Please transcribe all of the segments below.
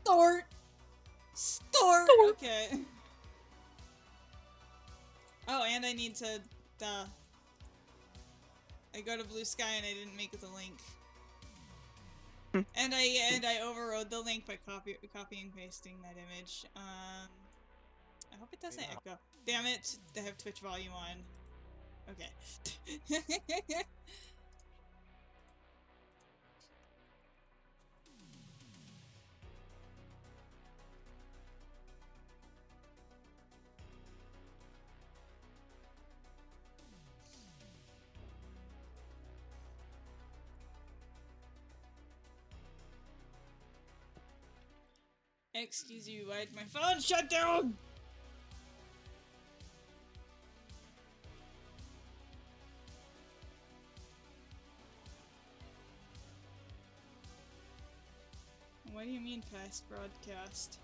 Start! Start! Okay. Oh, and I need to, I go to Blue Sky and I didn't make the link. And I overrode the link by copying and pasting that image. I hope it doesn't echo. Damn it, I have Twitch volume on. Okay. Excuse you, why'd my phone shut down? What do you mean fast broadcast?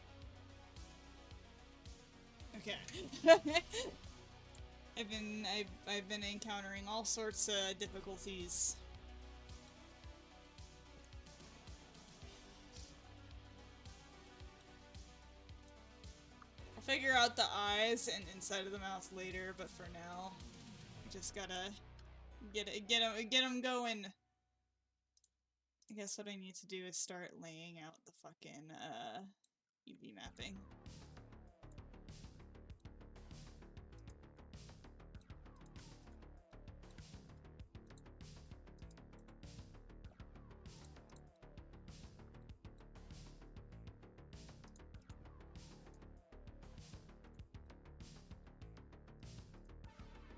Okay. I've been encountering all sorts of difficulties. I'll figure out the eyes and inside of the mouth later, but for now, just gotta get 'em going. I guess what I need to do is start laying out the fucking UV mapping.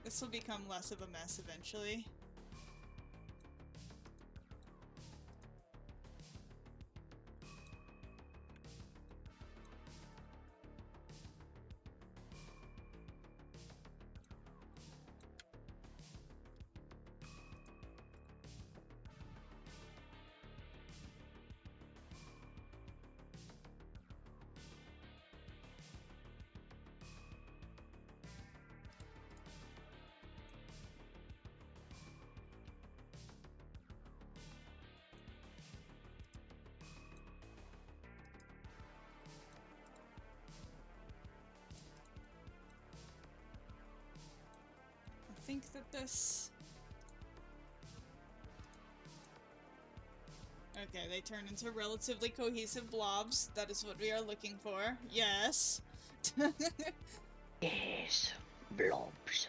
This will become less of a mess eventually. I think that this... Okay, they turn into relatively cohesive blobs. That is what we are looking for. Yes. Yes, blobs.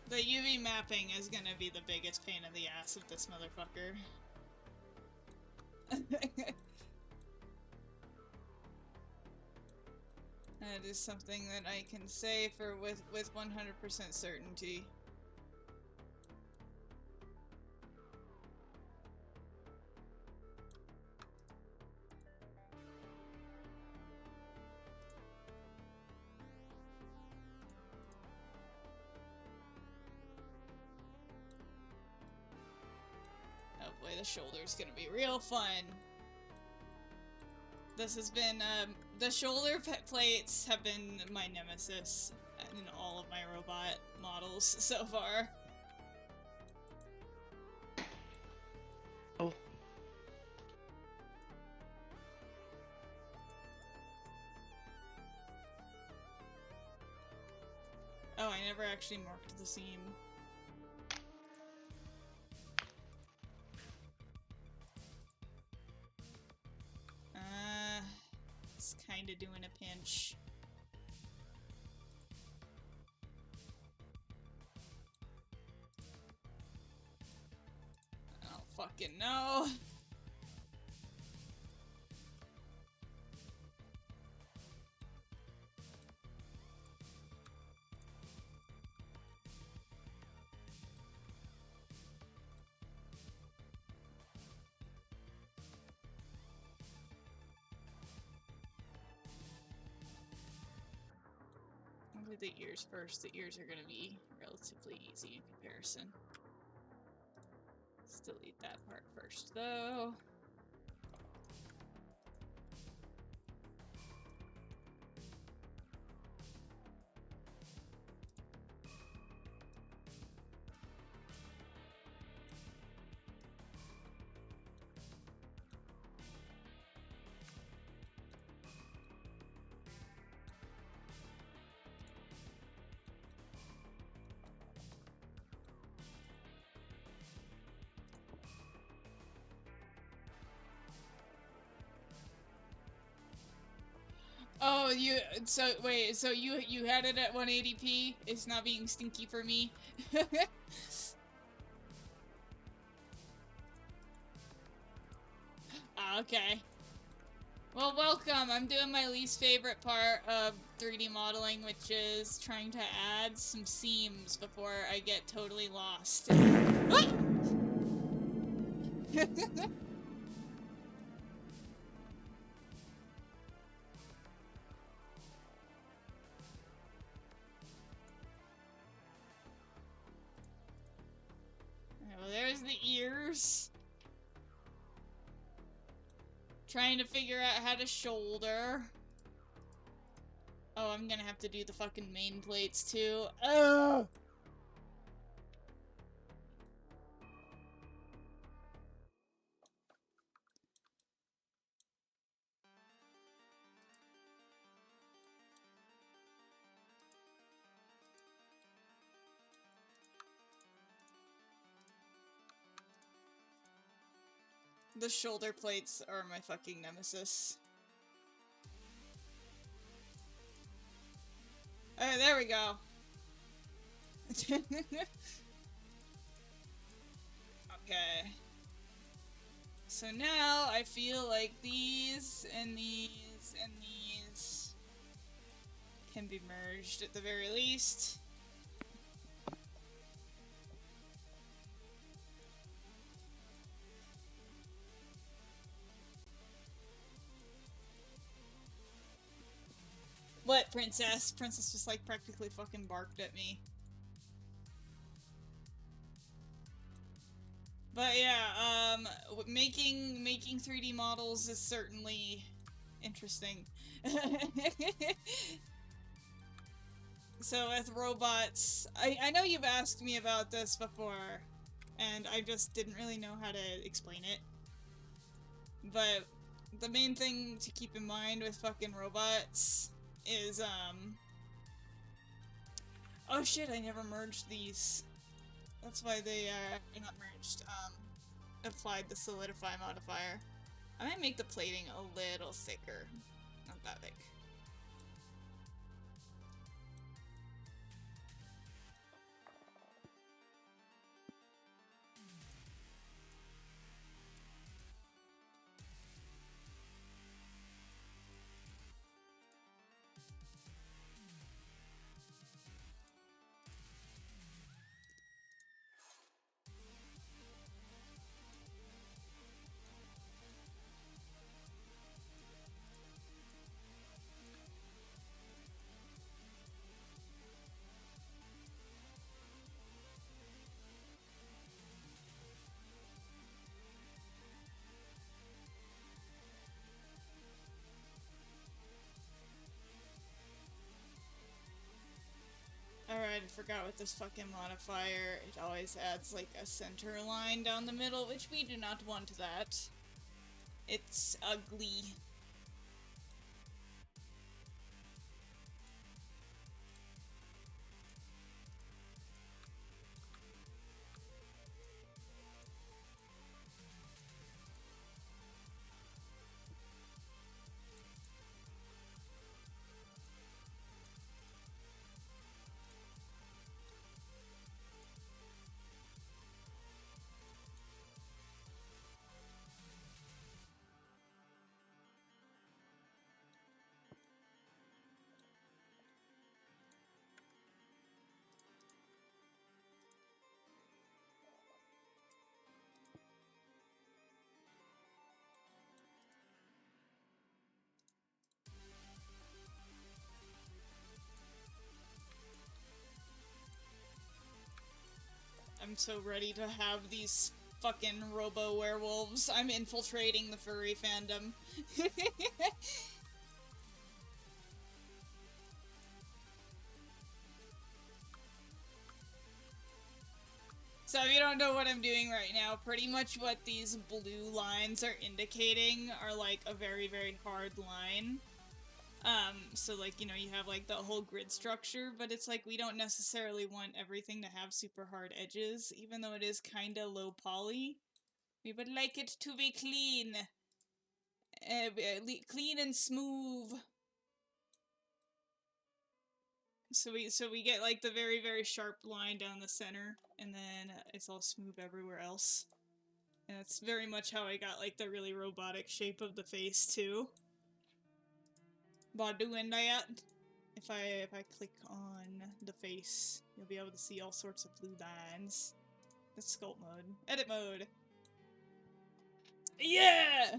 The UV mapping is gonna be the biggest pain in the ass of this motherfucker. That is something that I can say for with 100% certainty. Oh boy, the shoulder's gonna be real fun. This has been, the shoulder plates have been my nemesis in all of my robot models so far. Oh. Oh, I never actually marked the seam. It's kinda doing a pinch. I don't fucking know. I'll do the ears first. The ears are gonna be relatively easy in comparison. Still eat that part first, though. Oh, wait, so you had it at 180p? It's not being stinky for me? Okay. Well, welcome. I'm doing my least favorite part of 3D modeling, which is trying to add some seams before I get totally lost. Well, there's the ears. Trying to figure out how to shoulder. Oh, I'm gonna have to do the fucking main plates too. Ugh! The shoulder plates are my fucking nemesis. Alright, there we go. Okay. So now I feel like these and these and these can be merged at the very least. What, Princess? Princess just like practically fucking barked at me. But yeah, making 3D models is certainly interesting. So with robots, I know you've asked me about this before, and I just didn't really know how to explain it. But the main thing to keep in mind with fucking robots is, oh shit, I never merged these. That's why they are not merged. Applied the solidify modifier. I might make the plating a little thicker. Not that big. Alright, I forgot with this fucking modifier. It always adds like a center line down the middle, which we do not want that. It's ugly. I'm so ready to have these fucking robo-werewolves. I'm infiltrating the furry fandom. So if you don't know what I'm doing right now, pretty much what these blue lines are indicating are like a very, very hard line. So like, you know, you have like the whole grid structure, but it's like we don't necessarily want everything to have super hard edges, even though it is kinda low poly. We would like it to be clean. Clean and smooth. So we get like the very, very sharp line down the center, and then it's all smooth everywhere else. And that's very much how I got like the really robotic shape of the face too. By doing that, if I click on the face, you'll be able to see all sorts of blue lines. That's sculpt mode. Edit mode. Yeah!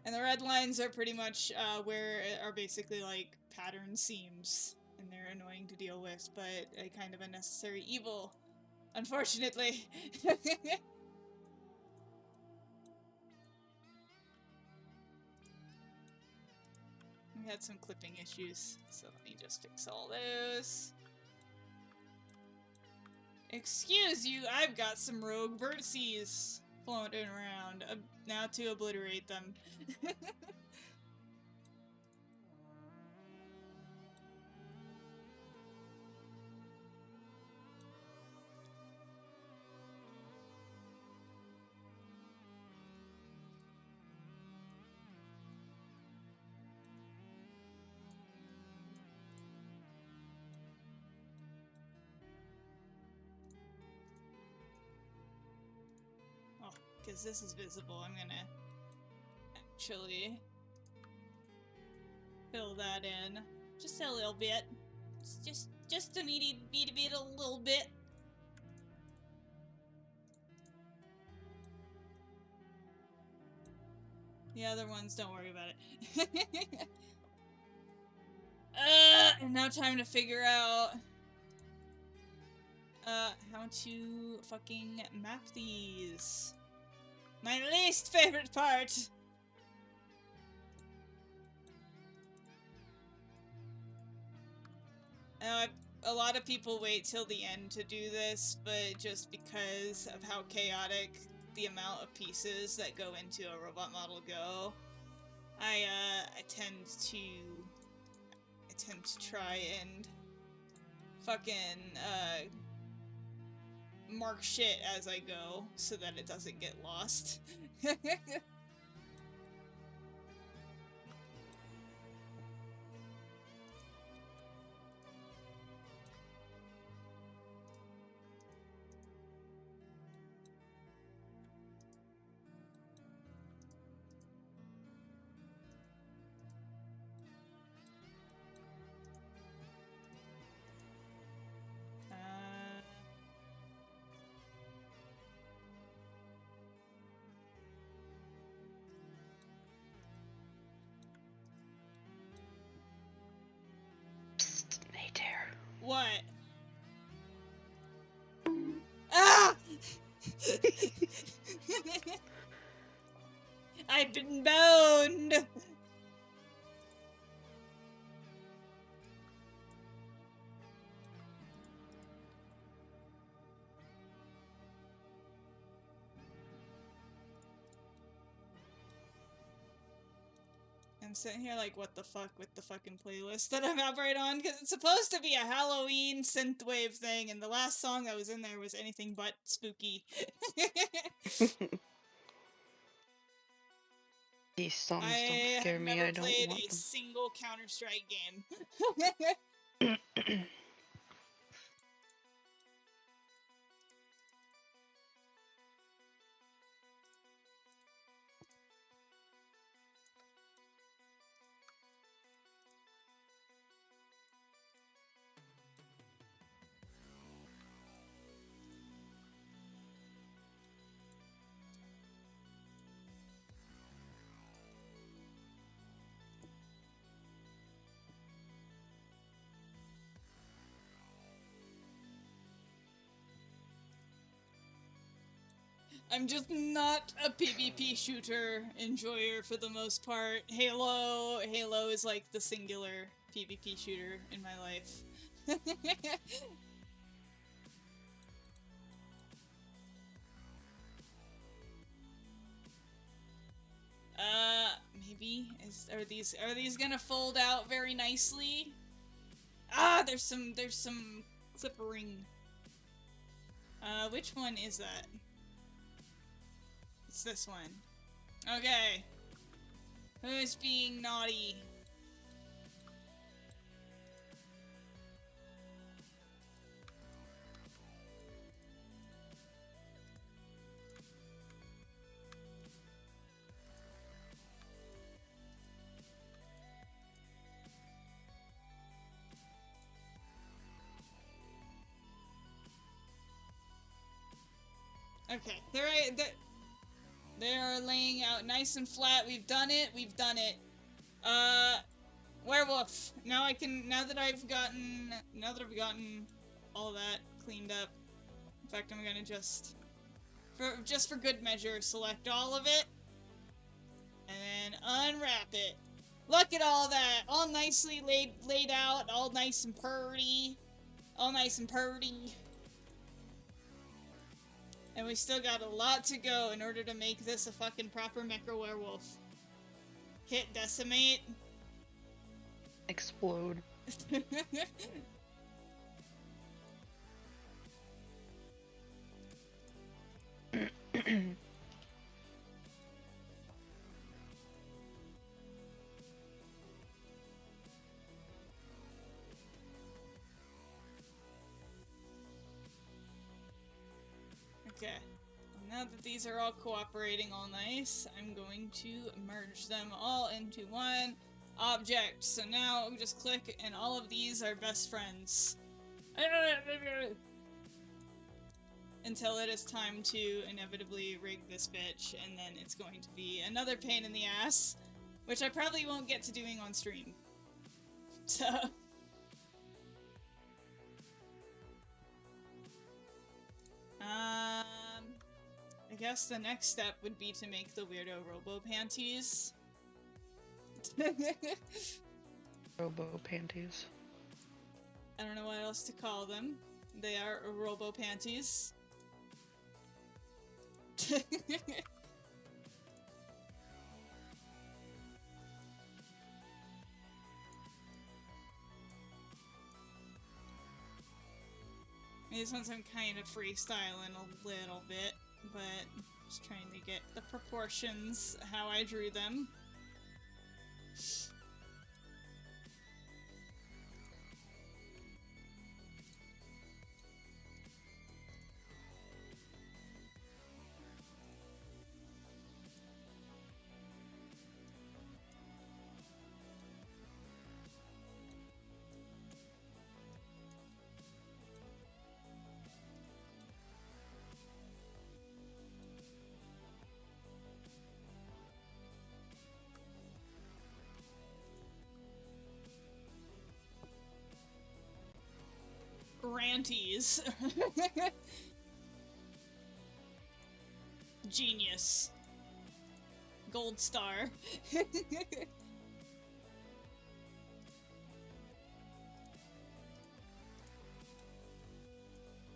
And the red lines are pretty much where are basically like pattern seams, and they're annoying to deal with, but a kind of a necessary evil, unfortunately. We had some clipping issues, so let me just fix all those. Excuse you, I've got some rogue vertices floating around. Now to obliterate them. Oh, because this is visible, I'm gonna actually fill that in. Just a little bit. Just a needy bit a little bit. The other ones, don't worry about it. And now time to figure out how to fucking map these. My least favorite part! A lot of people wait till the end to do this, but just because of how chaotic the amount of pieces that go into a robot model go, I tend to try and fucking mark shit as I go so that it doesn't get lost. Psst, Maytare. What? Ah! I've been boned! I'm sitting here like, what the fuck with the fucking playlist that I'm out right on, because it's supposed to be a Halloween synthwave thing, and the last song that was in there was anything but spooky. These songs don't I scare have me, never I don't played want a single Counter-Strike game. them. I'm just not a PvP shooter enjoyer for the most part. Halo is like the singular PvP shooter in my life. Maybe are these gonna fold out very nicely? Ah, there's some clippering. Which one is that? It's this one. Okay. Who's being naughty? Okay, they're laying out nice and flat. We've done it. We've done it. Werewolf. Now that I've gotten all that cleaned up. In fact, I'm gonna just for good measure, select all of it, and then unwrap it. Look at all that, all nicely laid out, all nice and purty, all nice and purty. And we still got a lot to go in order to make this a fucking proper Mecha Werewolf. Hit decimate. Explode. Okay. Now that these are all cooperating all nice, I'm going to merge them all into one object. So now we just click and all of these are best friends. Until it is time to inevitably rig this bitch, and then it's going to be another pain in the ass, which I probably won't get to doing on stream. So... I guess the next step would be to make the weirdo robo panties. Robo panties. I don't know what else to call them. They are robo panties. These ones I'm kind of freestyling a little bit, but just trying to get the proportions how I drew them. Granties. Genius. Gold star.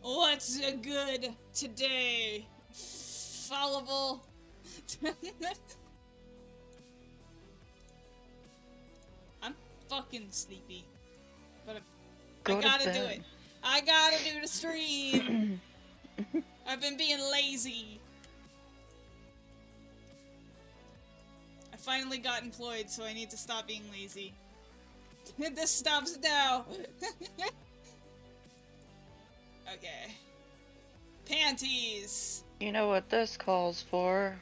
What's a good today? Fallible. I'm fucking sleepy. But I gotta do it. I gotta do the stream. I've been being lazy. I finally got employed, so I need to stop being lazy. This stops now. Okay. Panties. You know what this calls for?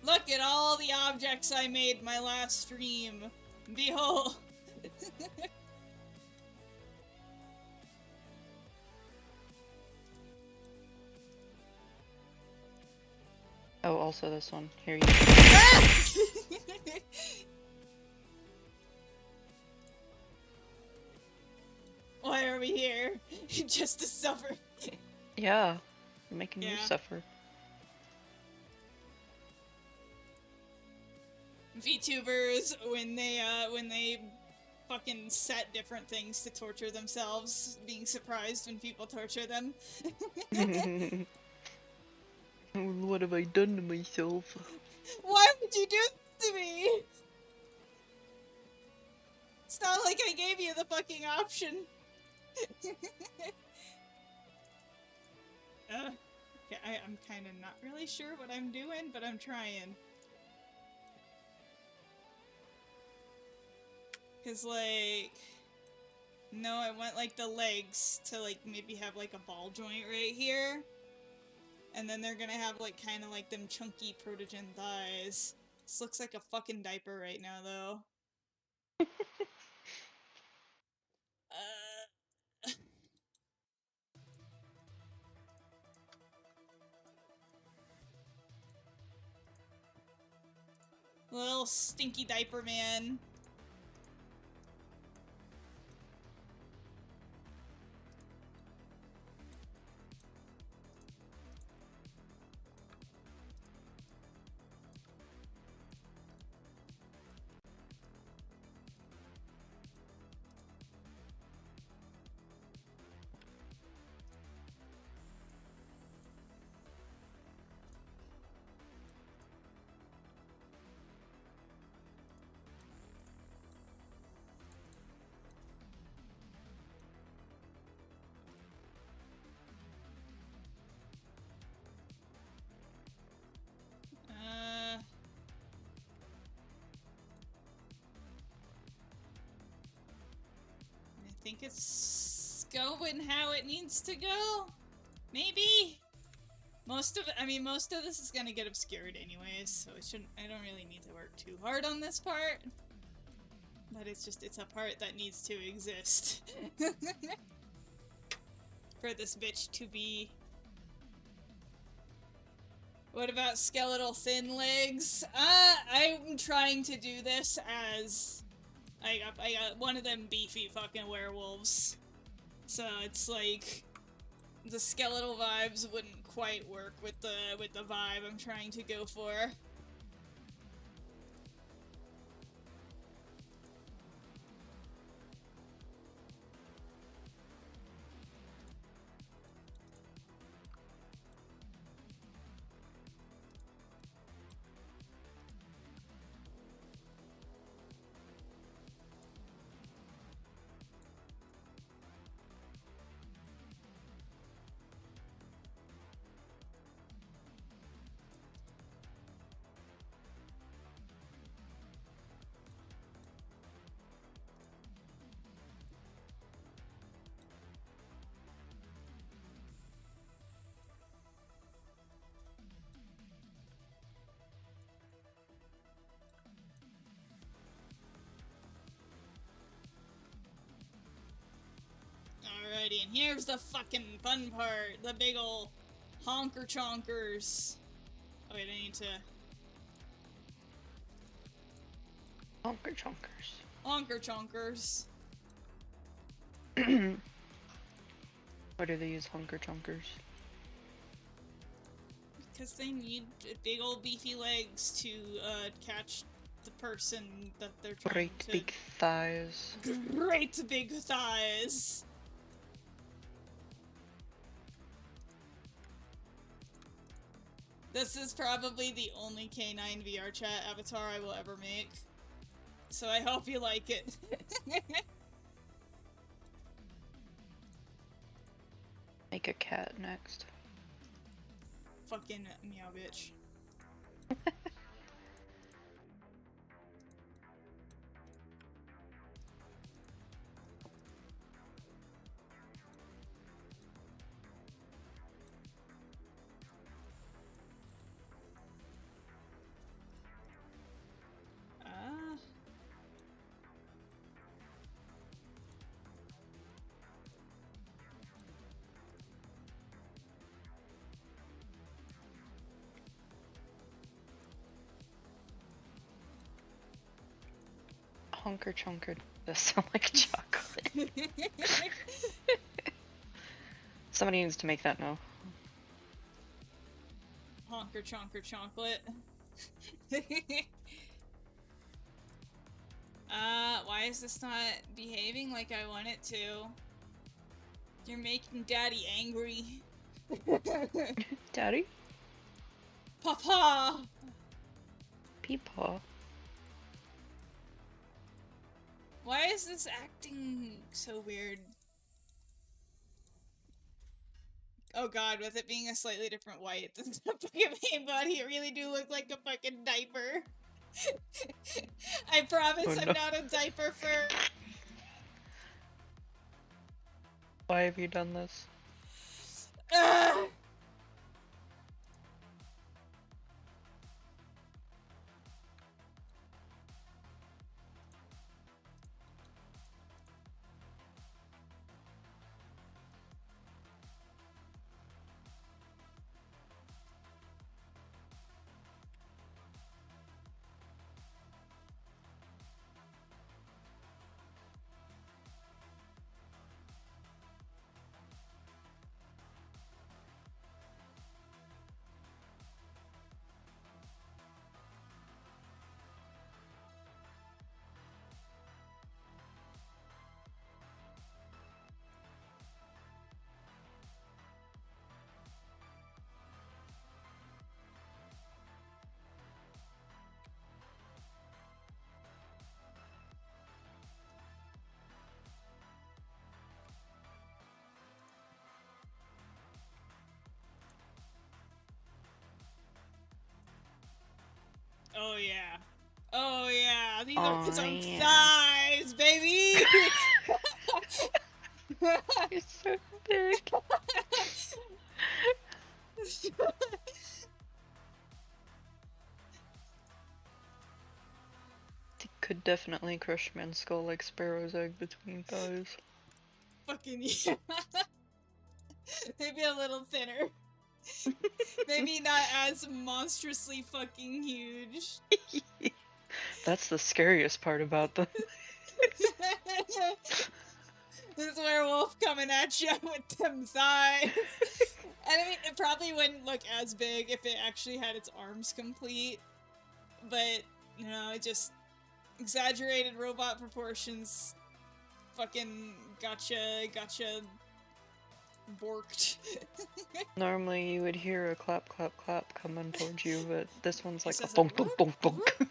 Look at all the objects I made my last stream. Behold. Oh, also this one. Here you go. Why are we here? Just to suffer. Yeah. Making you suffer. VTubers, when they fucking set different things to torture themselves, being surprised when people torture them. What have I done to myself? Why would you do this to me? It's not like I gave you the fucking option. Okay, I'm kind of not really sure what I'm doing, but I'm trying. Cause like, no, I want like the legs to like maybe have like a ball joint right here. And then they're gonna have like kind of like them chunky protogen thighs. This looks like a fucking diaper right now though. Little stinky diaper man. I think it's going how it needs to go. Maybe. Most of this is gonna get obscured anyways, so I don't really need to work too hard on this part. But it's a part that needs to exist. For this bitch to be. What about skeletal thin legs? I'm trying to do this as I got one of them beefy fucking werewolves. So it's like the skeletal vibes wouldn't quite work with the vibe I'm trying to go for. Alrighty, and here's the fucking fun part. The big ol' honker chonkers. Oh wait, I need to... Honker chonkers. Honker chonkers. Why do they use honker chonkers? Because they need big old beefy legs to catch the person that they're trying Great to... big thighs. Great big thighs! This is probably the only K9 VRChat avatar I will ever make. So I hope you like it. Make a cat next. Fucking meow bitch. Honker chonker does sound like chocolate. Somebody needs to make that now. Honker chonker chocolate. Why is this not behaving like I want it to? You're making Daddy angry. Daddy? Papa! Peepaw. Why is this acting so weird? Oh god, with it being a slightly different white than the fucking main body, it really do look like a fucking diaper. I promise Oh, no. I'm not a diaper fur. Why have you done this? Ugh! Aw, some yeah. thighs, baby! You're so big. They could definitely crush man's skull like Sparrow's egg between thighs. Fucking yeah. Maybe a little thinner. Maybe not as monstrously fucking huge. That's the scariest part about them. This werewolf coming at you with them thighs. And I mean, it probably wouldn't look as big if it actually had its arms complete. But, you know, it just exaggerated robot proportions. Fucking gotcha borked. Normally you would hear a clap clap clap coming towards you, but this one's like a It's bonk bonk bonk bonk.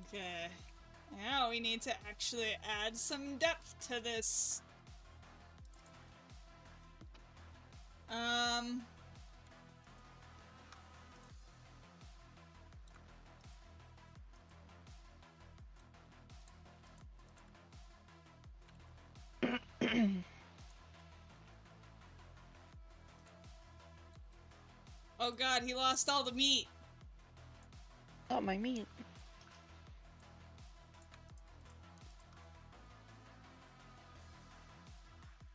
Okay. Now we need to actually add some depth to this. Oh god, he lost all the meat. Not my meat.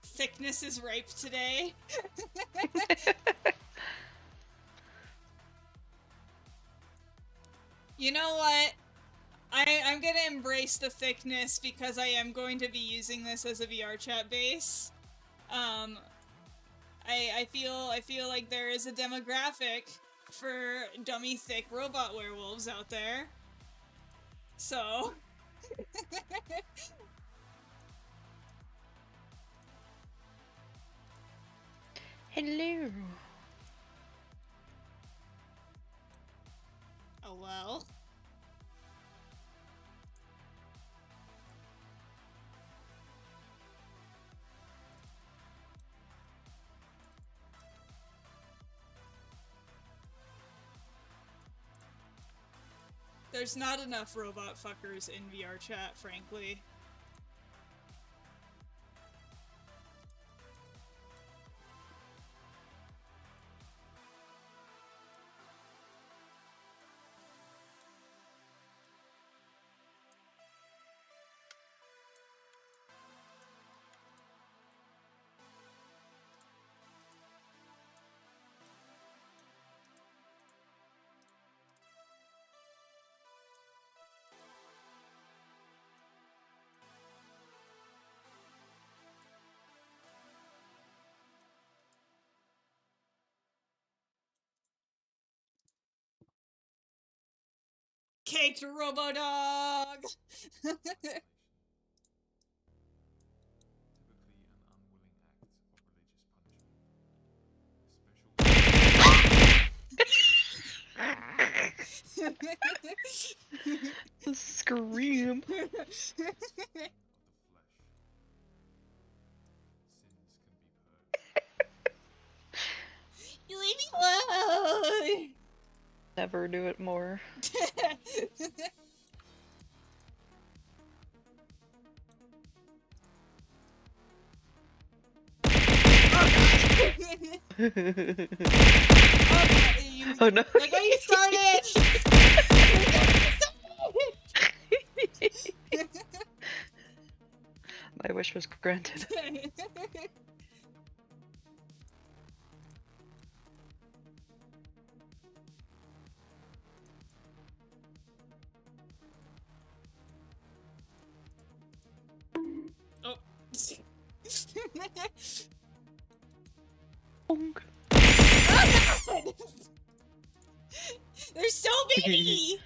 Thickness is ripe today. You know what? I'm gonna embrace the thickness because I am going to be using this as a VRChat base. I feel like there is a demographic for dummy thick robot werewolves out there. So Hello. oh well. There's not enough robot fuckers in VRChat, frankly. Caked Robodog! The scream. You leave me alone! Never do it more. Oh no. Look where you started! My wish was granted. Oh. Bonk. Oh god! They're so baby!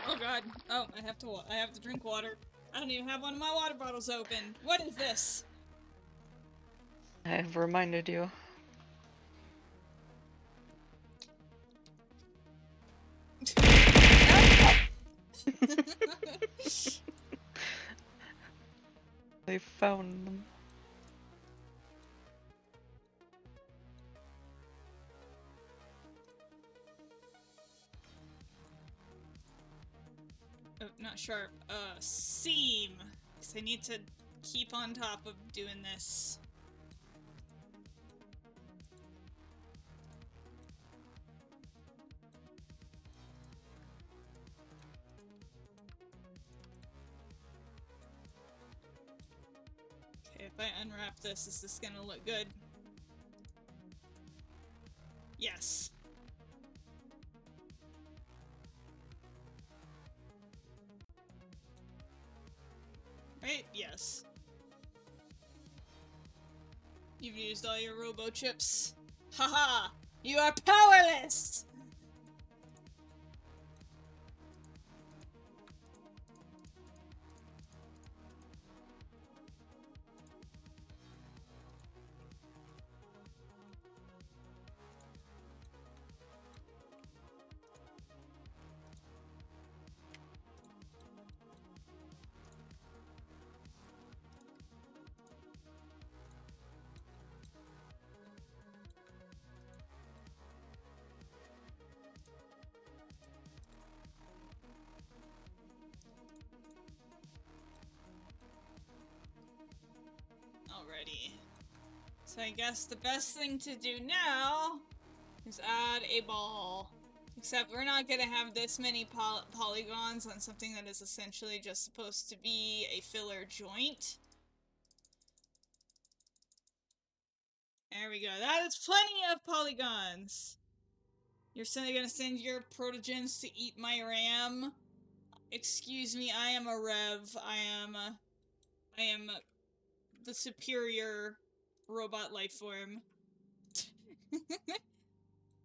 Oh god. god. Oh, I have to drink water. I don't even have one of my water bottles open. What is this? I have reminded you. They found them. Oh, not sharp. Seam. Because I need to keep on top of doing this. Okay, if I unwrap this, is this gonna look good? Yes. Right? Yes. You've used all your robo chips. Haha! You are powerless! Alrighty. So I guess the best thing to do now is add a ball. Except we're not gonna have this many polygons on something that is essentially just supposed to be a filler joint. There we go. That is plenty of polygons. You're gonna send your protogens to eat my RAM? Excuse me, I am a Rev. I am the superior robot life form.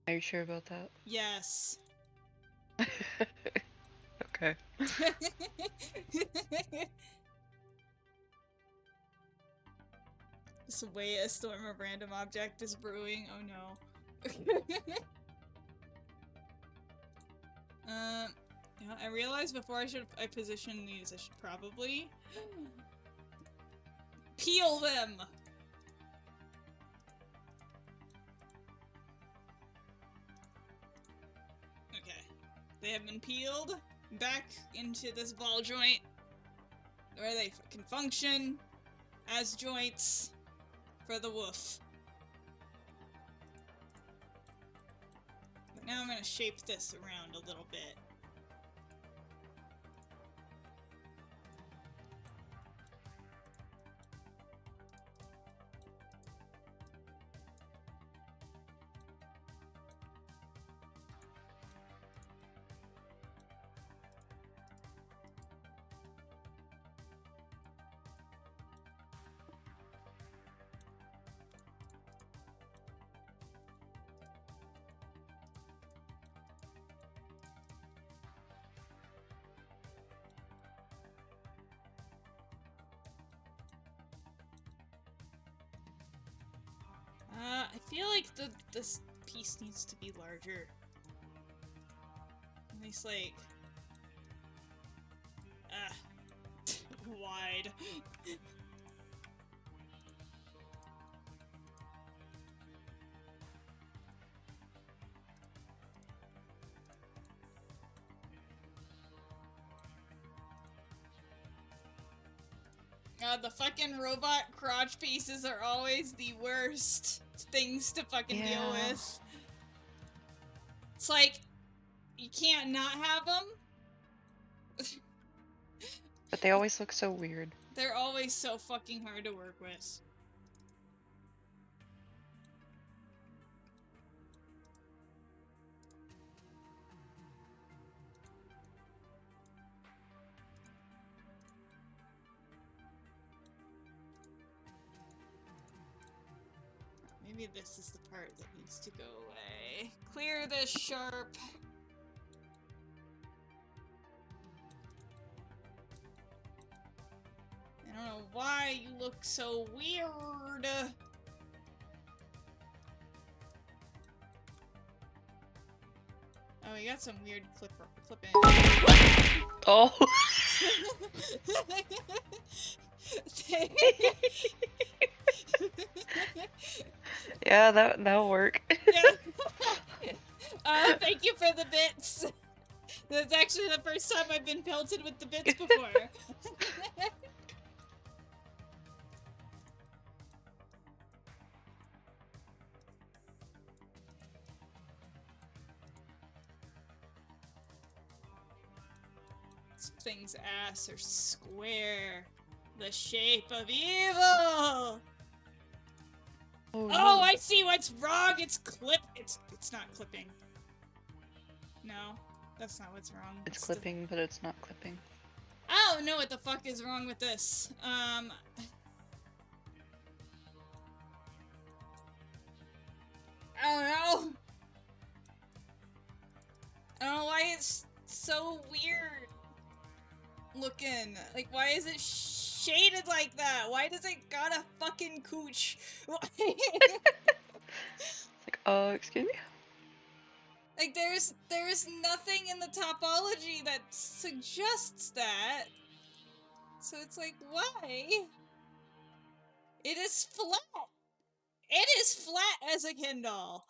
Are you sure about that? Yes. Okay. This way a storm of random object is brewing. Oh no. Yeah, I realized before I position these, I should probably peel them. Okay, they have been peeled back into this ball joint, where they can function as joints for the woof. But now I'm gonna shape this around a little bit. I feel like this piece needs to be larger. At least, like... wide. The fucking robot crotch pieces are always the worst things to fucking deal with. It's like, you can't not have them. But they always look so weird. They're always so fucking hard to work with. Maybe this is the part that needs to go away. Clear this sharp. I don't know why you look so weird. Oh, we got some weird clip in. Oh. Yeah, that'll work. Yeah. Thank you for the bits. That's actually the first time I've been pelted with the bits before. This thing's ass are square. The shape of evil! Oh, Oh, no. I see what's wrong! It's not clipping. No, that's not what's wrong. It's clipping, but it's not clipping. I don't know what the fuck is wrong with this. I don't know. I don't know why it's so weird looking. Like, why is it shaded like that? Why does it got a fucking cooch? Like, excuse me? Like, there's nothing in the topology that suggests that. So it's like, why? It is flat. It is flat as a Ken doll.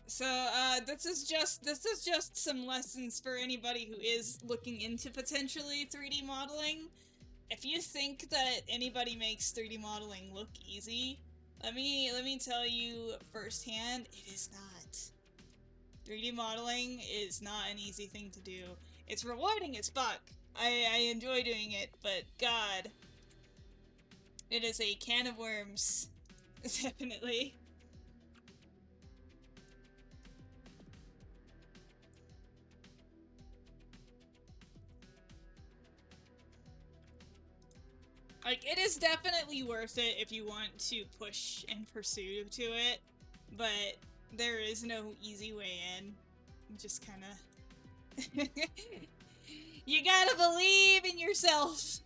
So, this is just some lessons for anybody who is looking into potentially 3D modeling. If you think that anybody makes 3D modeling look easy, let me tell you firsthand, it is not. 3D modeling is not an easy thing to do. It's rewarding as fuck. I enjoy doing it, but god, it is a can of worms. Definitely. Like, it is definitely worth it if you want to push and pursue to it, but there is no easy way in. You just kinda... You gotta believe in yourself!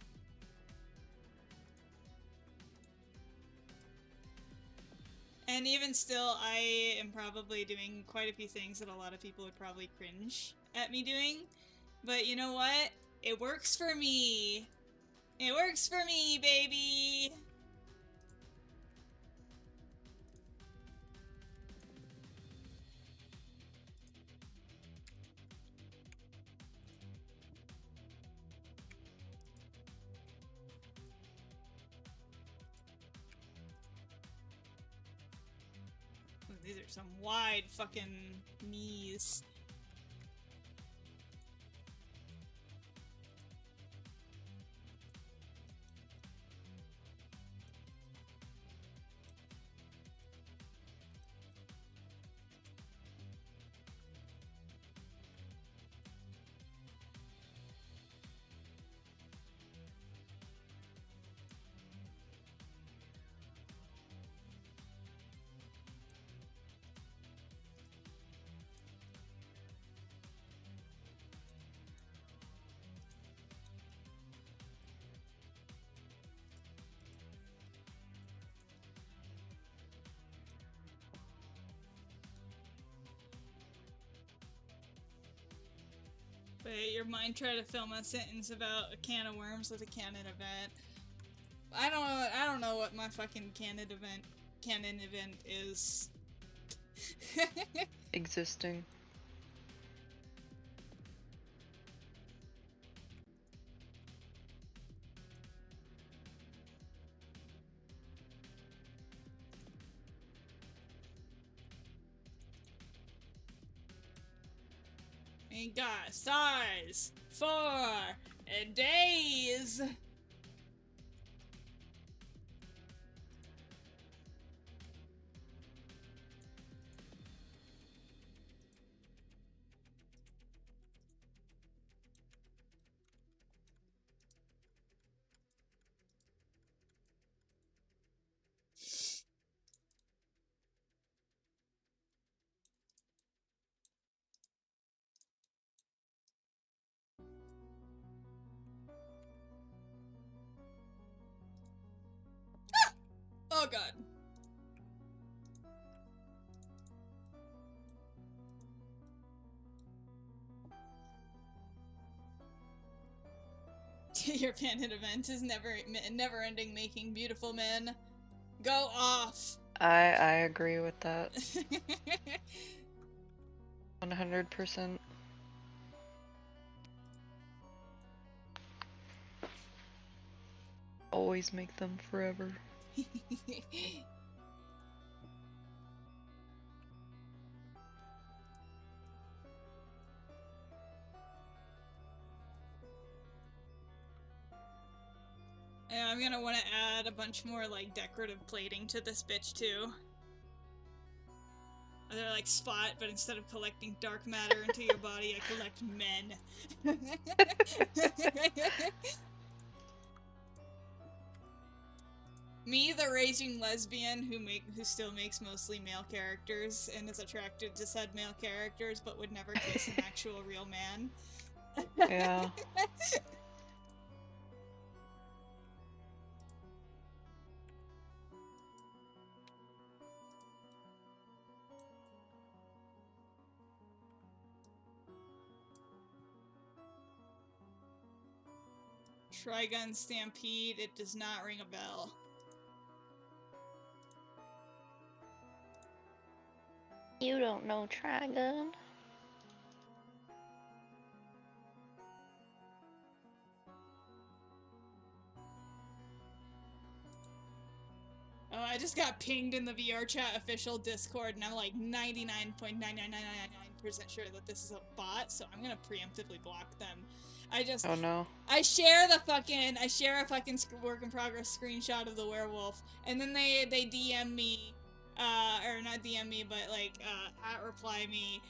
And even still, I am probably doing quite a few things that a lot of people would probably cringe at me doing. But you know what? It works for me! It works for me, baby! These are some wide fucking knees. Wait, your mind tried to film a sentence about a can of worms with a canon event. I don't know what my fucking canon event is. Existing. Ain't got stars for days. Oh god. Your panic event is never-ending making beautiful men. Go off. I agree with that. 100%. Always make them forever. And I'm gonna want to add a bunch more, like, decorative plating to this bitch, too. They're like Spot, but instead of collecting dark matter into your body, I collect men. Me, the raging lesbian who still makes mostly male characters and is attracted to said male characters, but would never kiss an actual real man. Yeah. Trigun Stampede, it does not ring a bell. You don't know Trigun? Oh, I just got pinged in the VRChat official Discord, and I'm like 99.99999% sure that this is a bot, so I'm gonna preemptively block them. Oh no. I share a fucking work in progress screenshot of the werewolf, and then they DM me, or not DM me, but like, reply me,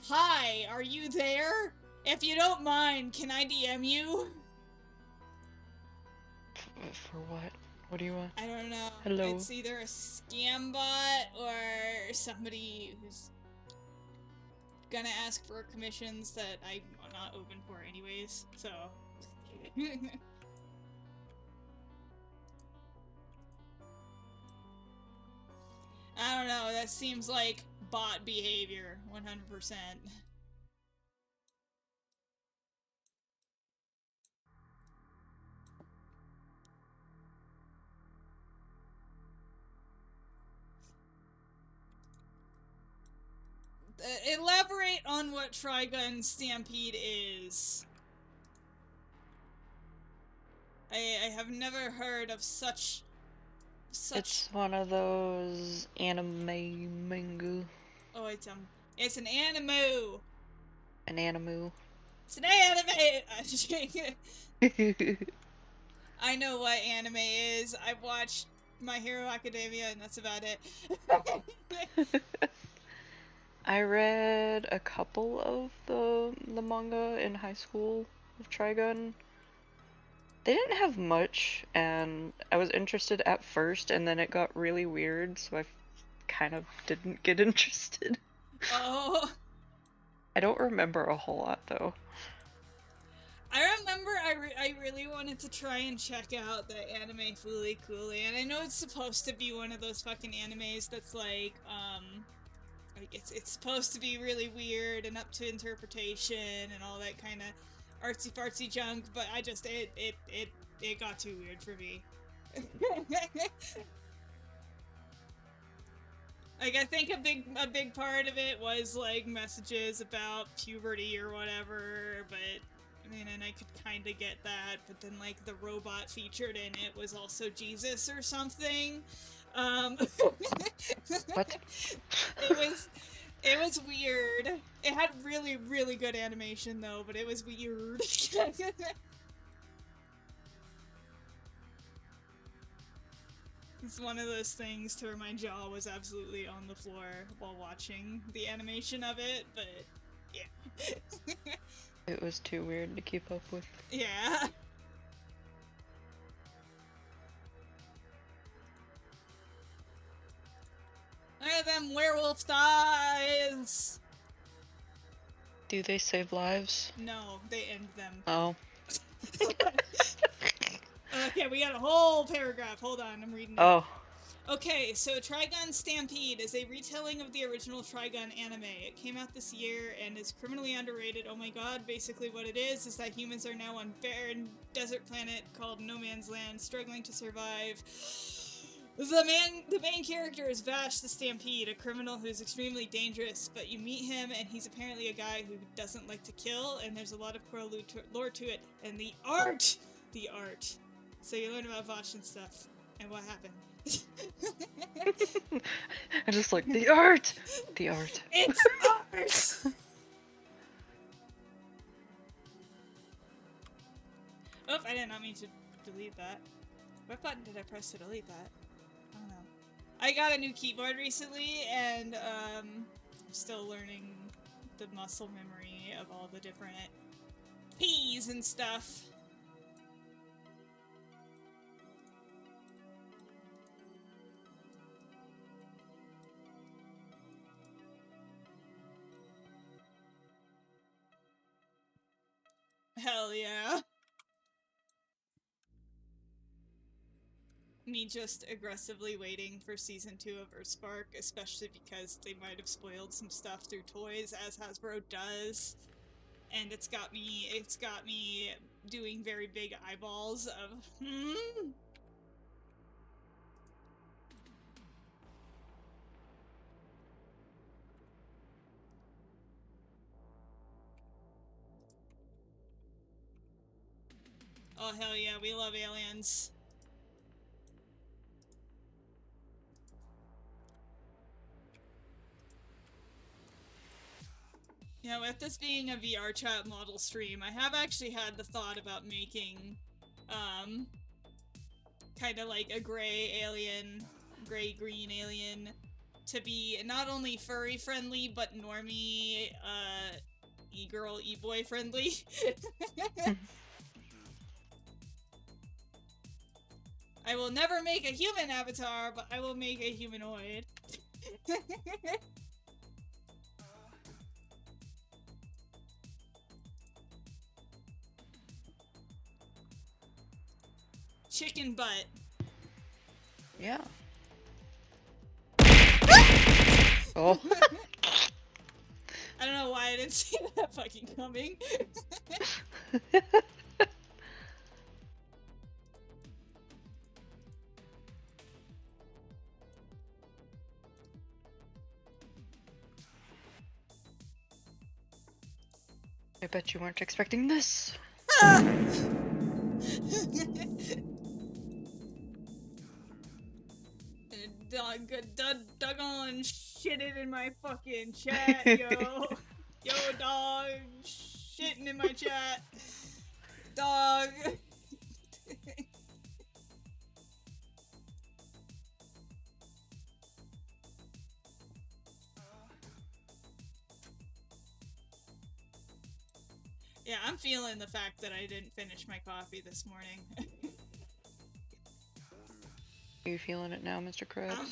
hi, are you there? If you don't mind, can I DM you? For what? What do you want? I don't know. Hello. It's either a scam bot or somebody who's gonna ask for commissions that I'm not open for anyways, so. I don't know, that seems like bot behavior, 100%. Elaborate on what Trigun Stampede is. I have never heard of such... It's one of those anime manga. Oh, it's an anime. An animu. It's an anime! I know what anime is. I've watched My Hero Academia, and that's about it. I read a couple of the manga in high school of Trigun. They didn't have much, and I was interested at first, and then it got really weird, so I kind of didn't get interested. Oh. I don't remember a whole lot, though. I remember I really wanted to try and check out the anime Fooly Cooly, and I know it's supposed to be one of those fucking animes that's like it's supposed to be really weird and up to interpretation and all that kind of artsy fartsy junk, but I just it got too weird for me. Like, I think a big part of it was like messages about puberty or whatever, but I mean, and I could kind of get that, but then like the robot featured in it was also Jesus or something. What? It was It was weird. It had really, really good animation though, but it was weird. It's one of those things to where my jaw was absolutely on the floor while watching the animation of it, but yeah. It was too weird to keep up with. Yeah. Look at them werewolf thighs! Do they save lives? No, they end them. Oh. Okay, we got a whole paragraph. Hold on, I'm reading it. Oh. Okay, so Trigun Stampede is a retelling of the original Trigun anime. It came out this year and is criminally underrated. Oh my god, basically what it is that humans are now on barren desert planet called No Man's Land, struggling to survive. The main character is Vash the Stampede, a criminal who's extremely dangerous, but you meet him and he's apparently a guy who doesn't like to kill, and there's a lot of core lore to it. And the art! The art. So you learn about Vash and stuff, and what happened. I just like, the art! The art. It's art! Oh, I did not mean to delete that. What button did I press to delete that? I don't know. I got a new keyboard recently, and I'm still learning the muscle memory of all the different keys and stuff. Hell yeah. Me just aggressively waiting for season 2 of Earthspark, especially because they might have spoiled some stuff through toys, as Hasbro does. And it's got me doing very big eyeballs of, Oh hell yeah, we love aliens. You know, with this being a VRChat model stream, I have actually had the thought about making, kind of like a gray-green alien to be not only furry friendly, but normie, e-girl, e-boy friendly. I will never make a human avatar, but I will make a humanoid. Chicken butt. Yeah. Oh. I don't know why I didn't see that fucking coming. I bet you weren't expecting this. Doggone shit it in my fucking chat, yo. Yo, dog. Shitting in my chat. Dog. Yeah, I'm feeling the fact that I didn't finish my coffee this morning. Are you feeling it now, Mr. Krabs? I'm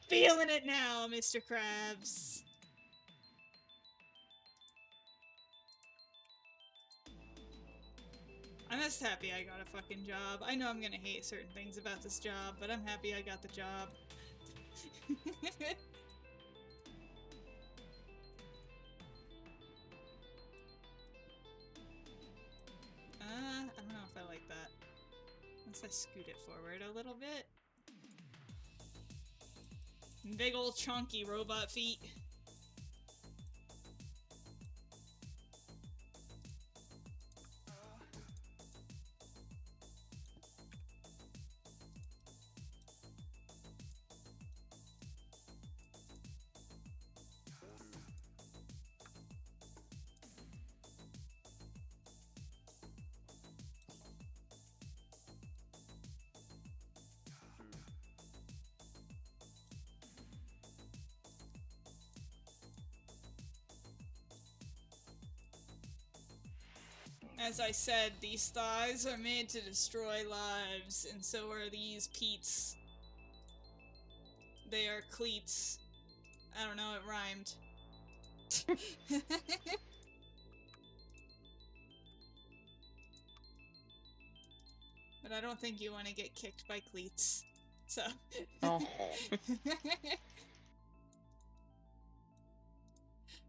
feeling it now, Mr. Krabs. I'm just happy I got a fucking job. I know I'm gonna hate certain things about this job, but I'm happy I got the job. I don't know if I like that. Unless I scoot it forward a little bit. Big ol' chunky robot feet. As I said, these thighs are made to destroy lives, and so are these peats. They are cleats. I don't know, it rhymed. But I don't think you want to get kicked by cleats. So. Oh.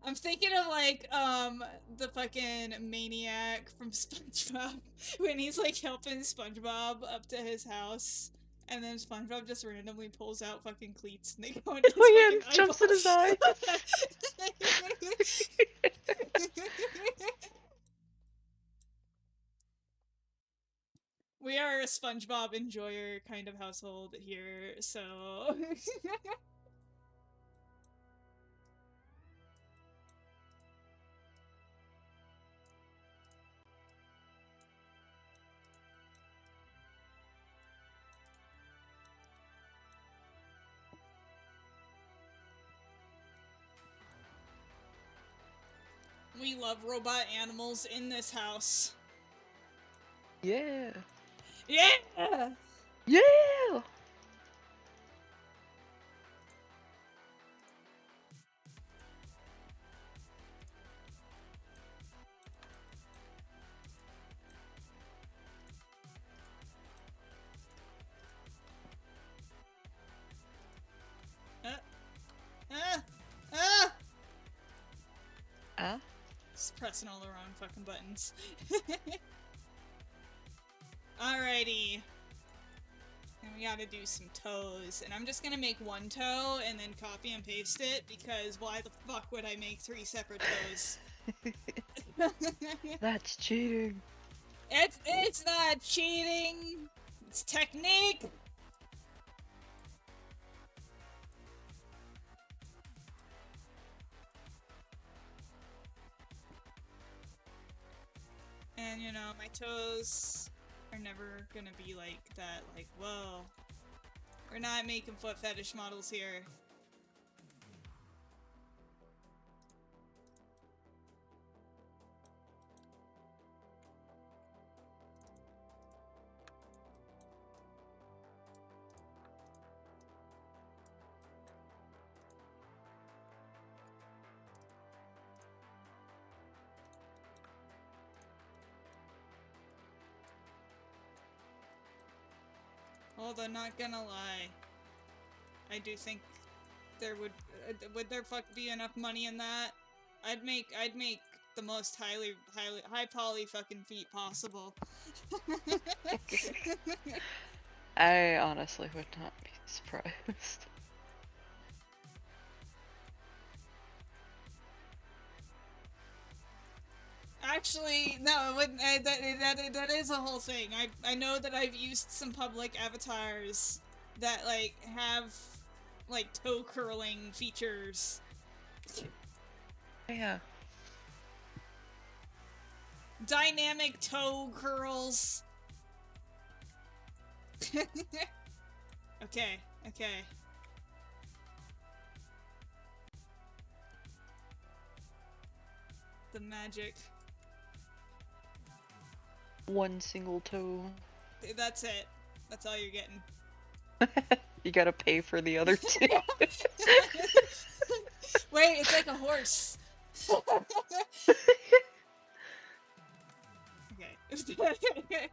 I'm thinking of, like, the fucking maniac from SpongeBob, when he's, like, helping SpongeBob up to his house, and then SpongeBob just randomly pulls out fucking cleats, and they go into his Oh yeah, fucking and jumps in his eye. We are a SpongeBob enjoyer kind of household here, so... We love robot animals in this house. Yeah. Yeah! Yeah! Just pressing all the wrong fucking buttons. Alrighty. And we gotta do some toes. And I'm just gonna make one toe and then copy and paste it, because why the fuck would I make 3 separate toes? That's cheating. It's not cheating! It's technique! And, you know, my toes are never gonna be like that, like, whoa. We're not making foot fetish models here. Although, not gonna lie, I do think there would there be enough money in that? I'd make the most high poly fucking feet possible. I honestly would not be surprised. Actually, no, it wouldn't, that is a whole thing. I know that I've used some public avatars that, like, have, like, toe curling features. Yeah. Dynamic toe curls. Okay, okay. The magic. One single toe. That's it. That's all you're getting. You gotta pay for the other two. Wait, it's like a horse. Okay.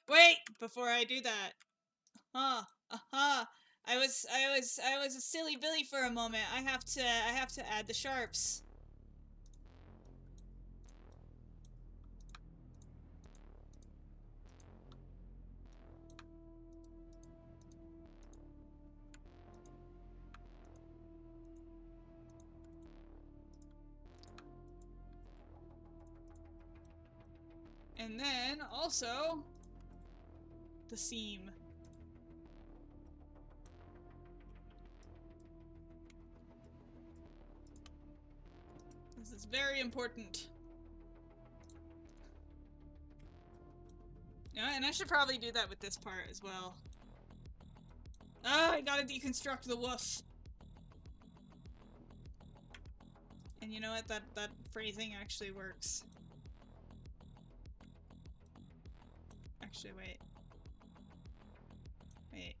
Wait, before I do that. I was a silly Billy for a moment. I have to add the sharps. And then also the seam. This is very important. Yeah, and I should probably do that with this part as well. Oh, I gotta deconstruct the woof. And you know what? That phrasing actually works. Actually, wait. Wait.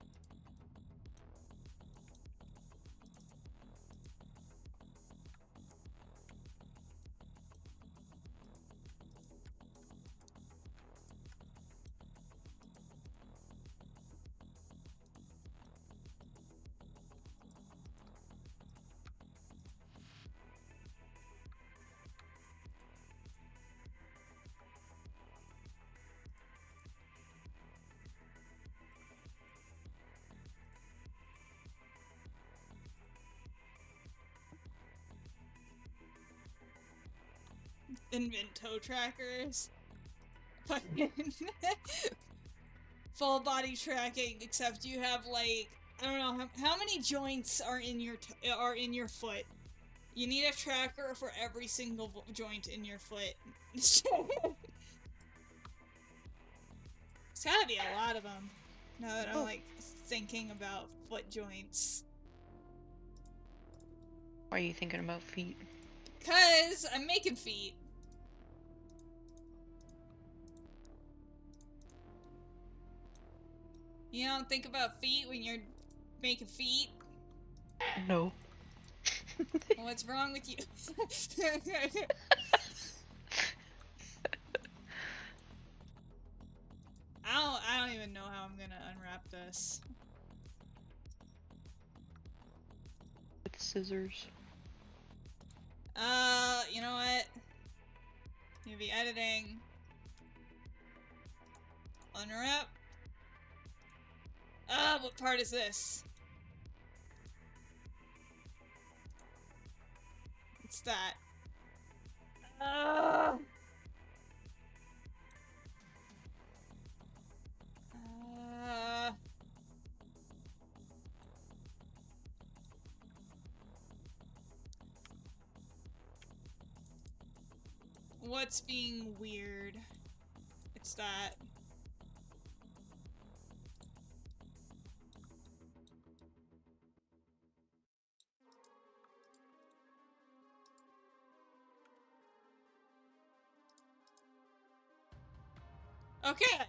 Invent toe trackers. Fucking full body tracking, except you have like I don't know how many joints are in your foot. You need a tracker for every single joint in your foot. It's gotta be a lot of them. Now that I'm like thinking about foot joints. Why are you thinking about feet? Cause I'm making feet. You don't think about feet when you're making feet? No. What's wrong with you? I don't even know how I'm gonna unwrap this. With scissors. You know what? You'll be editing. Unwrap. What part is this? What's that? What's being weird? It's that. Okay.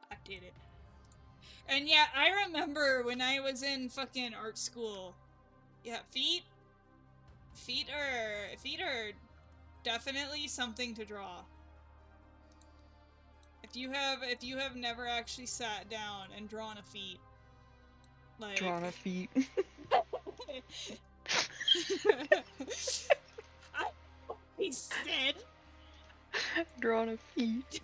I did it. And yeah, I remember when I was in fucking art school. Yeah, feet are definitely something to draw. If you have never actually sat down and drawn a feet, like Drawn a feet. I said Drawn a feet.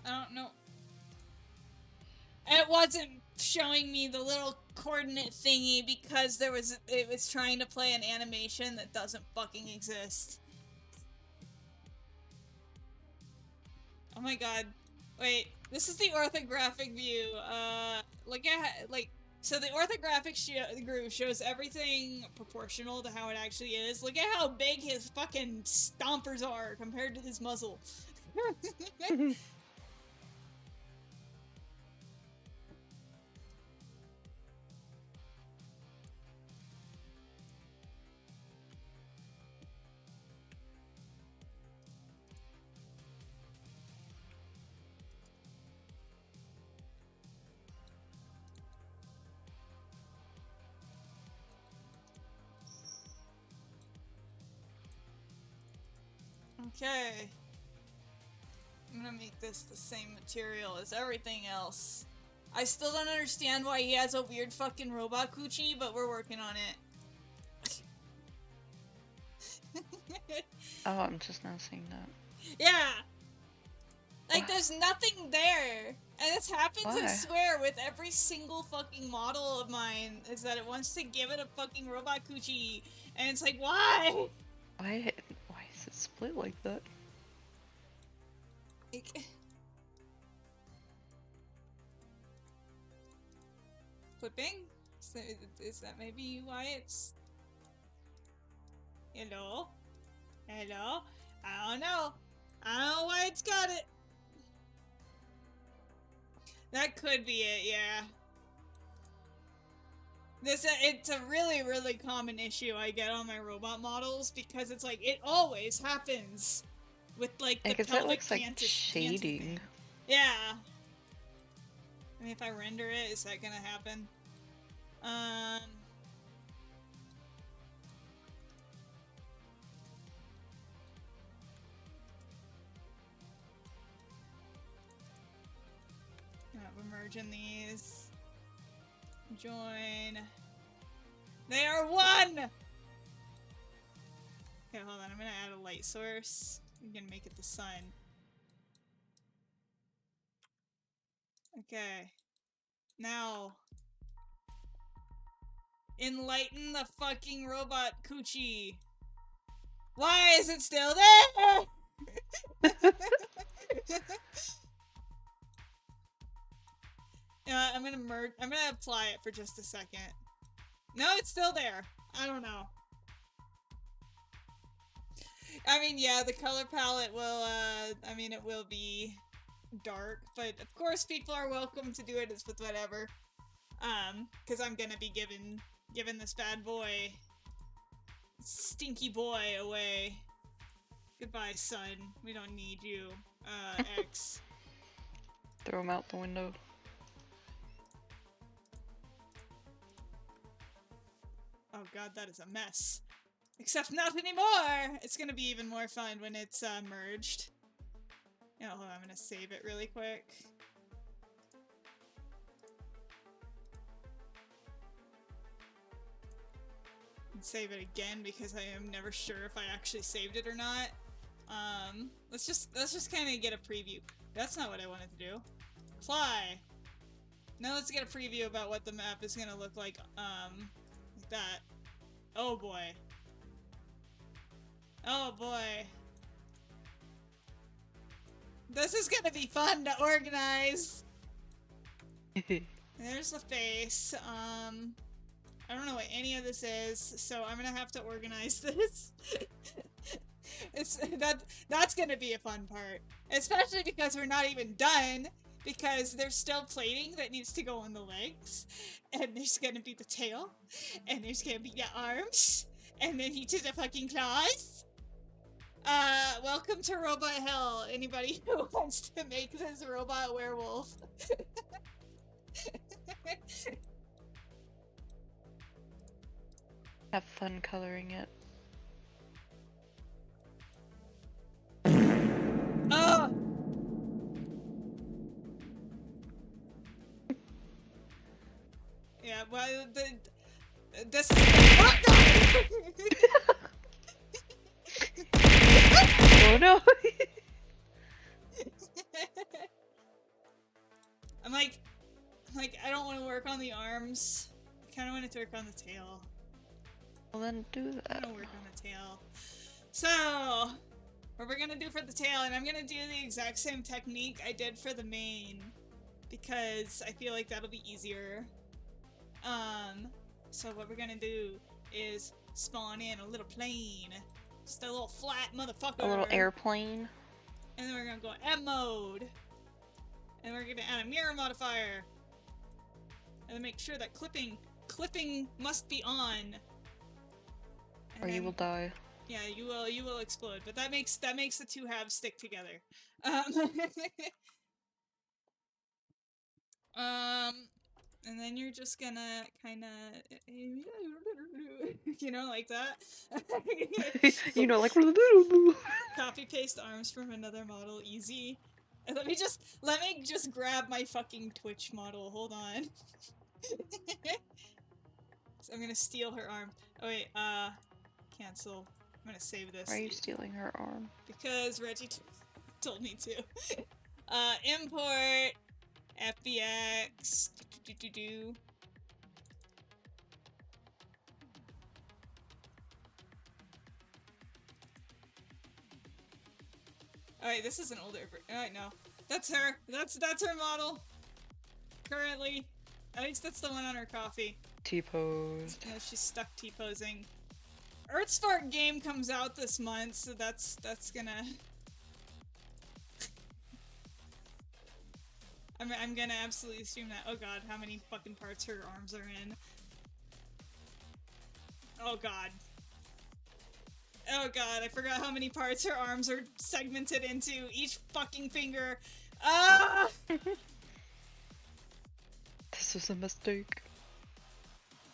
I don't know. It wasn't showing me the little coordinate thingy because it was trying to play an animation that doesn't fucking exist. Oh my god. Wait, this is the orthographic view. Look at, so the orthographic groove shows everything proportional to how it actually is. Look at how big his fucking stompers are compared to his muzzle. Okay. I'm gonna make this the same material as everything else. I still don't understand why he has a weird fucking robot coochie, but we're working on it. Oh, I'm just now seeing that. Yeah! Like, there's nothing there! And this happens, Why? I swear, with every single fucking model of mine, is that it wants to give it a fucking robot coochie. And it's like, why? Why is it split like that? Like... Flipping? Is that maybe why it's... Hello? Hello? I don't know. I don't know why it's got it. That could be it, yeah. It's a really, really common issue I get on my robot models, because it's like, it always happens with, like, the pelvic that looks like cantus shading. thing. Yeah. I mean, if I render it, is that gonna happen? We're merging these. Join. They are one! Okay, hold on. I'm gonna add a light source. I'm gonna make it the sun. Okay. Now. Enlighten the fucking robot coochie. Why is it still there? I'm gonna apply it for just a second. No, it's still there. I don't know. I mean, yeah, the color palette will, I mean, it will be dark, but of course people are welcome to do it with whatever. Because I'm gonna be giving this bad boy, stinky boy, away. Goodbye, son. We don't need you. X. Throw him out the window. Oh god, that is a mess. Except not anymore! It's gonna be even more fun when it's, merged. Yeah, hold on, I'm gonna save it really quick. And save it again because I am never sure if I actually saved it or not. Let's just kind of get a preview. That's not what I wanted to do. Fly! Now let's get a preview about what the map is gonna look like, like that. Oh boy. Oh boy. This is gonna be fun to organize! There's the face, I don't know what any of this is, so I'm gonna have to organize this. That's gonna be a fun part. Especially because we're not even done, because there's still plating that needs to go on the legs, and there's gonna be the tail, and there's gonna be the arms, and then each of the fucking claws. Welcome to Robot Hell, anybody who wants to make this robot werewolf. Have fun coloring it. Oh! Yeah, well, this is Oh no! I'm like, I don't want to work on the arms. I kind of want to work on the tail. Well then do that. I'm gonna work on the tail. So, what we're gonna do for the tail, and I'm gonna do the exact same technique I did for the mane, because I feel like that'll be easier. So what we're gonna do is spawn in a little plane. Just a little flat motherfucker. A little airplane. And then we're gonna go M mode. And we're gonna add a mirror modifier. And then make sure that clipping must be on. And Or you will die. Yeah, you will explode. But that makes the two halves stick together. And then you're just gonna kinda You know, like that. You know, like Copy paste arms from another model, easy. And let me just grab my fucking Twitch model. Hold on. So I'm gonna steal her arm. Oh wait, cancel. I'm gonna save this. Why are you stealing her arm? Because Reggie told me to. Import FBX. Alright, this is an older. Alright, no. That's her. That's her model. Currently. At least that's the one on her coffee. T-posed. Yeah, she's stuck T-posing. Earthspark game comes out this month, so that's gonna... I'm gonna absolutely assume that. Oh god, how many fucking parts her arms are in. Oh god. Oh god, I forgot how many parts her arms are segmented into. Each fucking finger. Ah! This was a mistake.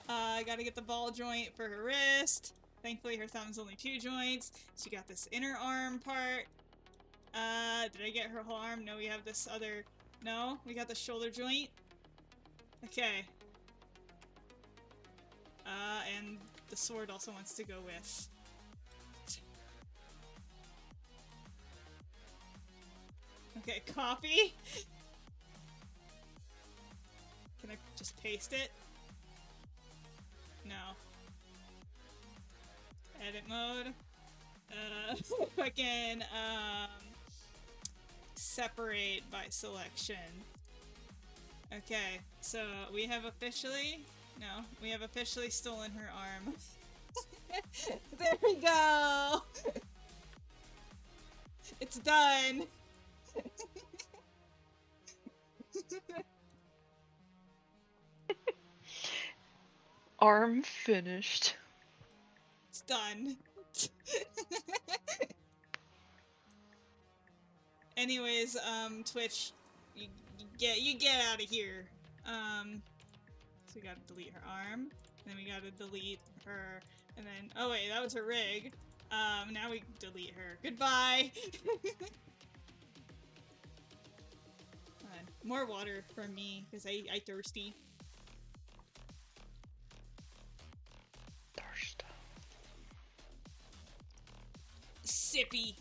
I gotta get the ball joint for her wrist. Thankfully her thumb's only 2 joints. She got this inner arm part. Did I get her whole arm? No, we have this other... No? We got the shoulder joint? Okay. And the sword also wants to go with. Okay, copy? Can I just paste it? No. Edit mode. Fucking, separate by selection. Okay, so we have officially... No, we have officially stolen her arm. There we go! It's done! Arm finished. It's done. Anyways, Twitch, you get out of here. So we gotta delete her arm, then we gotta delete her, and then, oh wait, that was her rig. Now we delete her. Goodbye! More water for me, because I thirsty. Thirst. Sippy.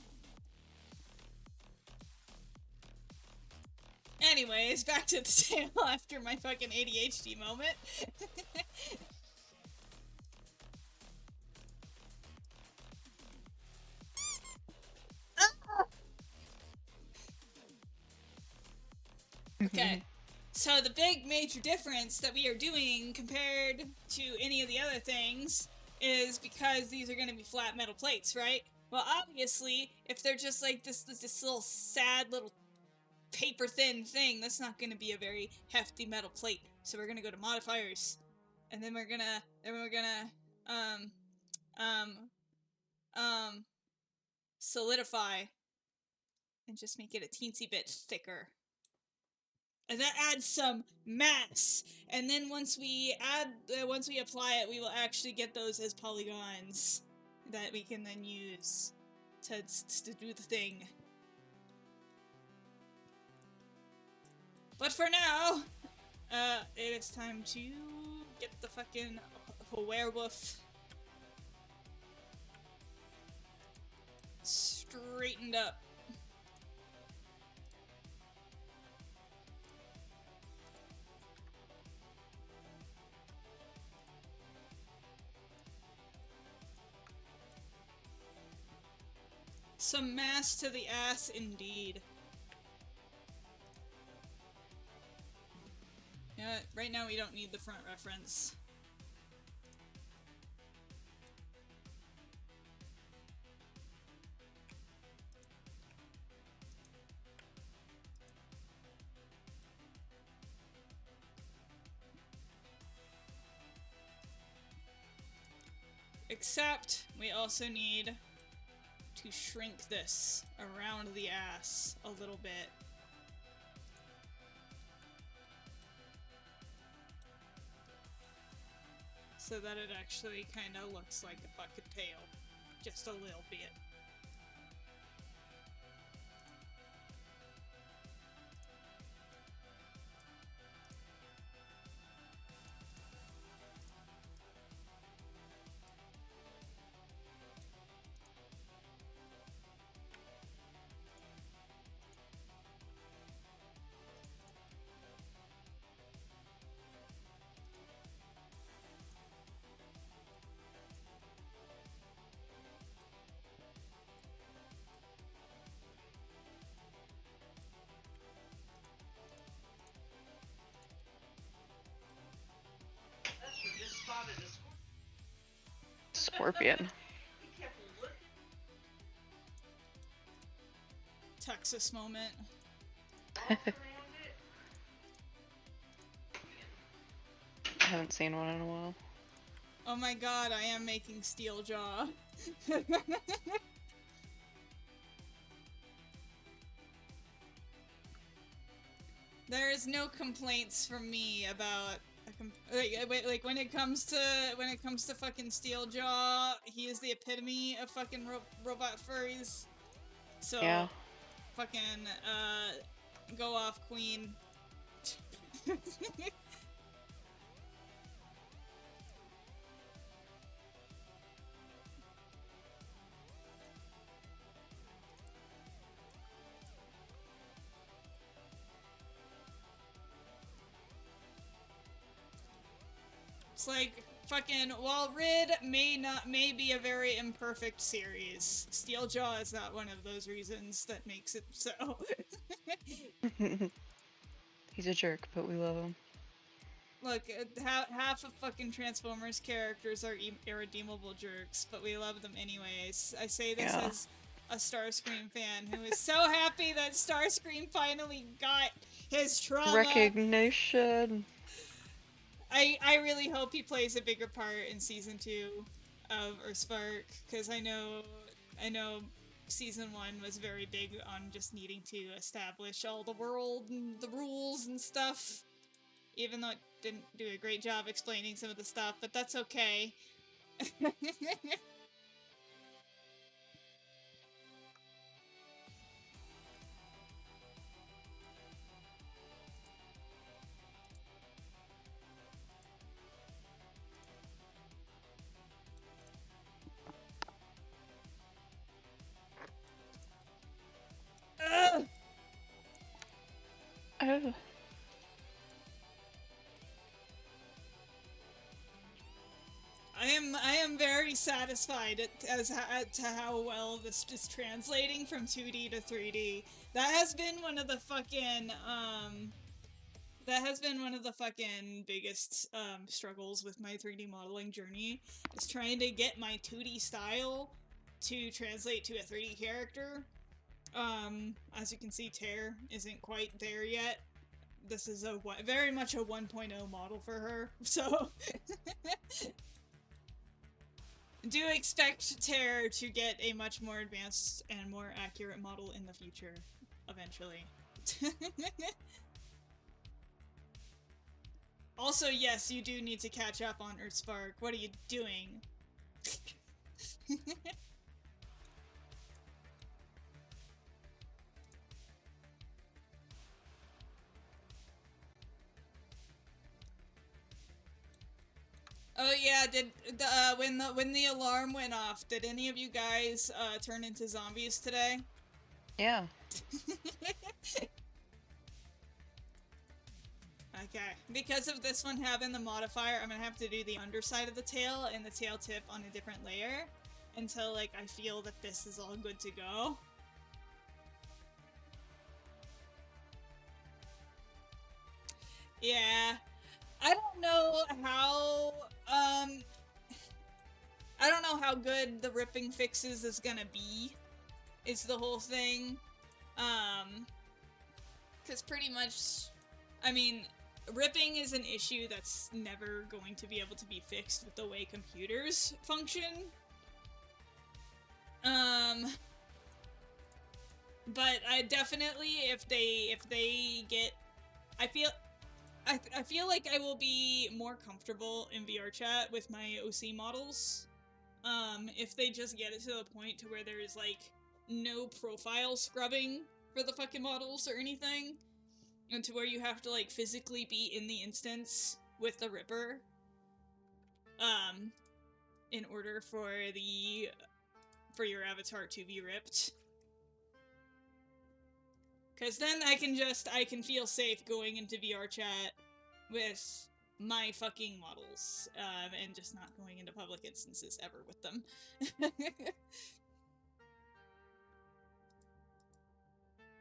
Anyways, back to the table after my fucking ADHD moment. Okay, so the big major difference that we are doing compared to any of the other things is because these are going to be flat metal plates, right? Well, obviously, if they're just like this little sad little paper thin thing, that's not going to be a very hefty metal plate. So we're going to go to modifiers, and then we're gonna solidify and just make it a teensy bit thicker. And that adds some mass. And then once we apply it, we will actually get those as polygons that we can then use to do the thing. But for now, it is time to get the fucking werewolf straightened up. Some mass to the ass, indeed. Yeah, right now we don't need the front reference. Except, we also need to shrink this around the ass a little bit. so that it actually kind of looks like a fucking tail. Just a little bit. Scorpion. Texas moment. I haven't seen one in a while. Oh my god, I am making steel jaw. There is no complaints from me about like when it comes to fucking Steeljaw, he is the epitome of fucking robot furries. So Yeah. fucking go off, queen. It's like fucking while Rid may be a very imperfect series, Steeljaw is not one of those reasons that makes it so. He's a jerk, but we love him. Look, half of fucking Transformers characters are irredeemable jerks, but we love them anyways. I say this as a Starscream fan who is so happy that Starscream finally got his trauma. Recognition! I really hope he plays a bigger part in Season 2 of Earthspark, because I know Season 1 was very big on just needing to establish all the world and the rules and stuff. Even though it didn't do a great job explaining some of the stuff, but that's okay. Oh. I am very satisfied to how well this is translating from 2D to 3D. That has been one of the fucking biggest struggles with my 3D modeling journey, is trying to get my 2D style to translate to a 3D character. As you can see, Tear isn't quite there yet. This is very much a 1.0 model for her, so do expect Tear to get a much more advanced and more accurate model in the future, eventually. Also, yes, you do need to catch up on Earthspark. What are you doing? Oh yeah, when the alarm went off, did any of you guys turn into zombies today? Yeah. Okay, because of this one having the modifier, I'm gonna have to do the underside of the tail and the tail tip on a different layer until like I feel that this is all good to go. Yeah, I don't know how I don't know how good the ripping fixes is gonna be. Is the whole thing. Because pretty much, I mean, ripping is an issue that's never going to be able to be fixed with the way computers function. But I definitely, if they get, I feel I feel like I will be more comfortable in VRChat with my OC models, if they just get it to the point to where there's, like, no profile scrubbing for the fucking models or anything, and to where you have to, like, physically be in the instance with the Ripper, in order for your avatar to be ripped. Because then I can feel safe going into VRChat with my fucking models, and just not going into public instances ever with them.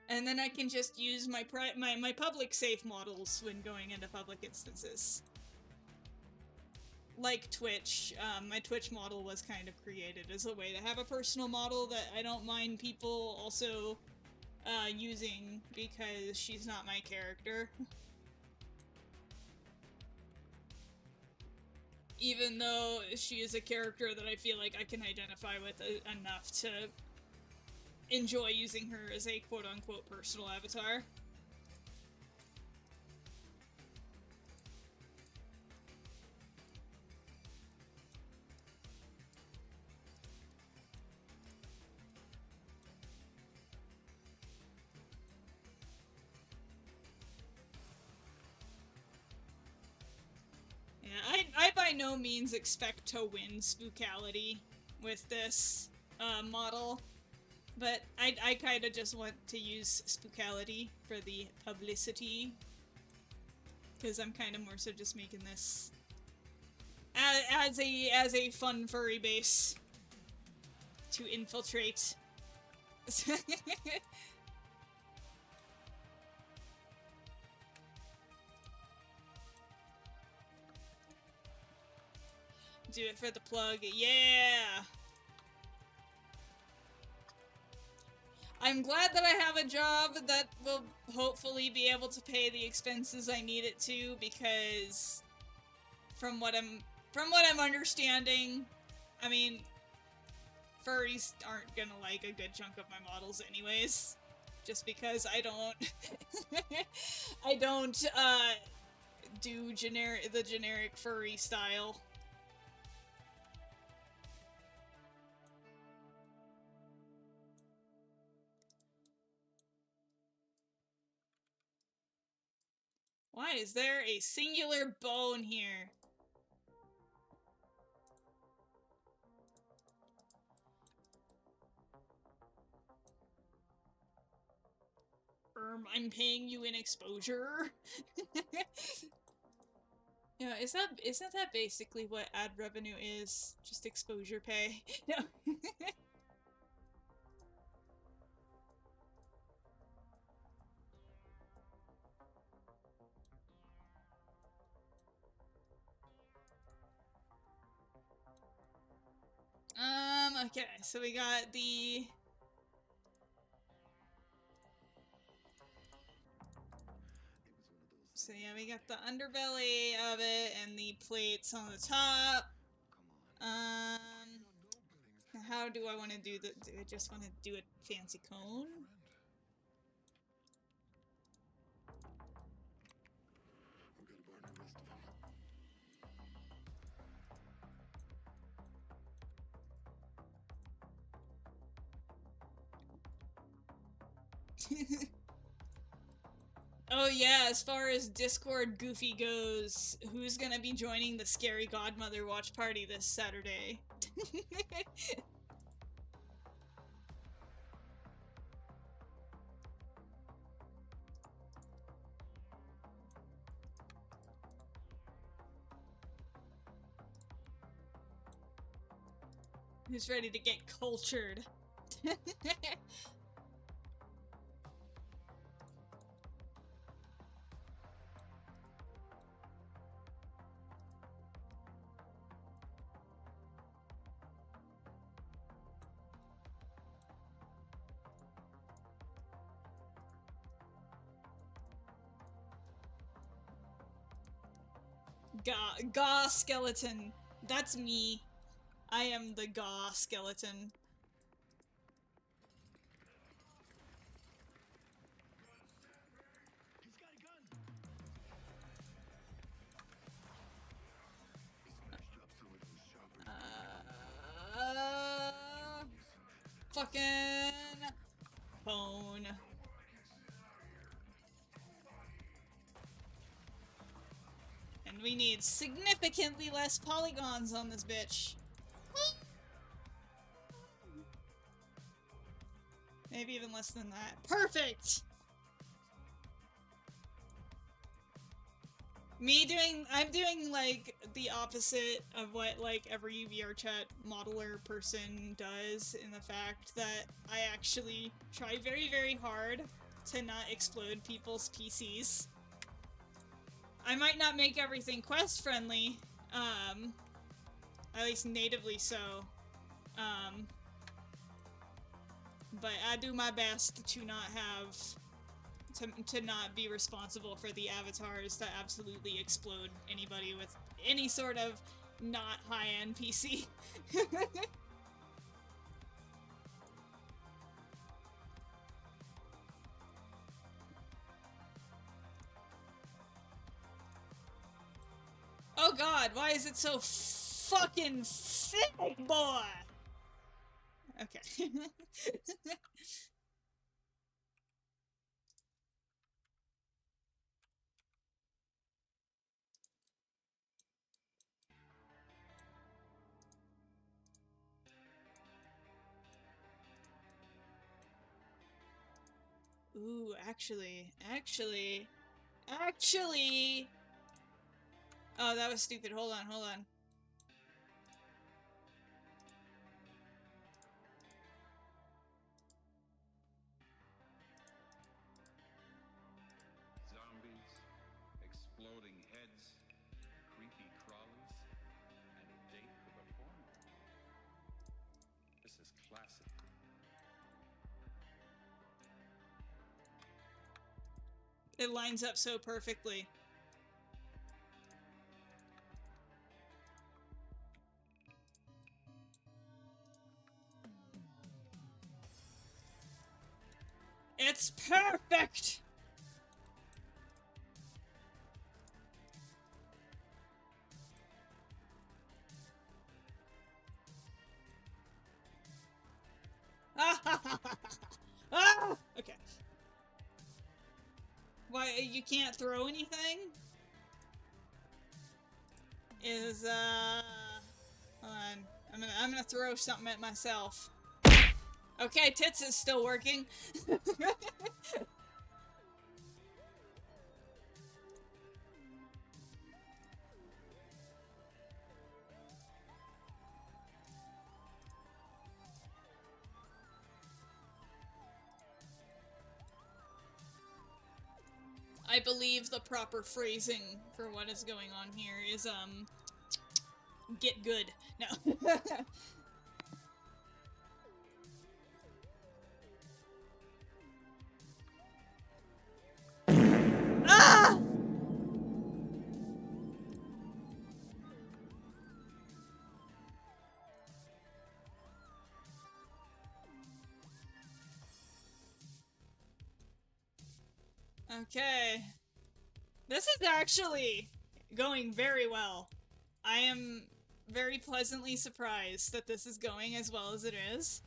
And then I can just use my public safe models when going into public instances. Like Twitch, my Twitch model was kind of created as a way to have a personal model that I don't mind people also using, because she's not my character. Even though she is a character that I feel like I can identify with enough to enjoy using her as a quote-unquote personal avatar. Yeah, I by no means expect to win Spookality with this model, but I kind of just want to use Spookality for the publicity, because I'm kind of more so just making this as a fun furry base to infiltrate. Do it for the plug, yeah! I'm glad that I have a job that will hopefully be able to pay the expenses I need it to, because from what I'm understanding, I mean, furries aren't gonna like a good chunk of my models anyways, just because I don't I don't do the generic furry style. Why is there a singular bone here? I'm paying you in exposure. Yeah, isn't that basically what ad revenue is? Just exposure pay? No. Okay, so we got the... So yeah, we got the underbelly of it and the plates on the top. How do I want to do the... Do I just want to do a fancy cone? Oh yeah, as far as Discord Goofy goes, who's gonna be joining the Scary Godmother watch party this Saturday? Who's ready to get cultured? Gaw skeleton. That's me. I am the Gaw skeleton. fucking phone. And we need significantly less polygons on this bitch. Maybe even less than that. Perfect! I'm doing, like, the opposite of what, like, every VRChat modeler person does, in the fact that I actually try very, very hard to not explode people's PCs. I might not make everything quest-friendly, at least natively so, but I do my best to not have... To not be responsible for the avatars that absolutely explode anybody with any sort of not high-end PC. Oh god, why is it so fucking thick, boy? Okay. Ooh, actually... Oh, that was stupid. Hold on. Zombies, exploding heads, creepy crawlies, and a date with a porno. This is classic. It lines up so perfectly. It's perfect! Ah! Okay. Why, you can't throw anything? Hold on. I'm gonna throw something at myself. Okay, tits is still working. I believe the proper phrasing for what is going on here is, get good. No. Ah! Okay. This is actually going very well. I am very pleasantly surprised that this is going as well as it is.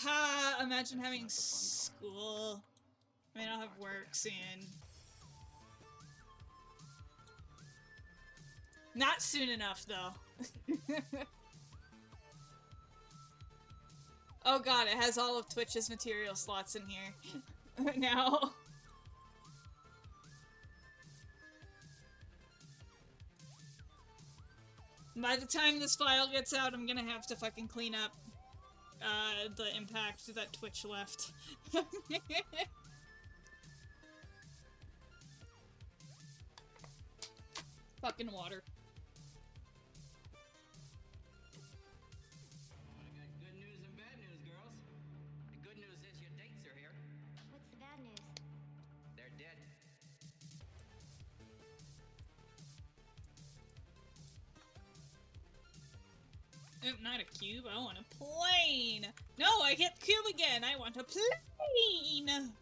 Ha! Imagine having school. I mean, I'll have work soon. Not soon enough, though. Oh god, it has all of Twitch's material slots in here. Now. By the time this file gets out, I'm gonna have to fucking clean up the impact that Twitch left. Fucking water. Good news and bad news, girls. The good news is your dates are here. What's the bad news? They're dead. Oh, not a cube, I want a plane! No, I I get the cube again! I want a plane!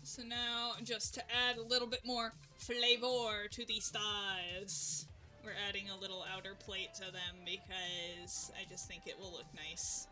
So now, just to add a little bit more flavor to these thighs, we're adding a little outer plate to them because I just think it will look nice.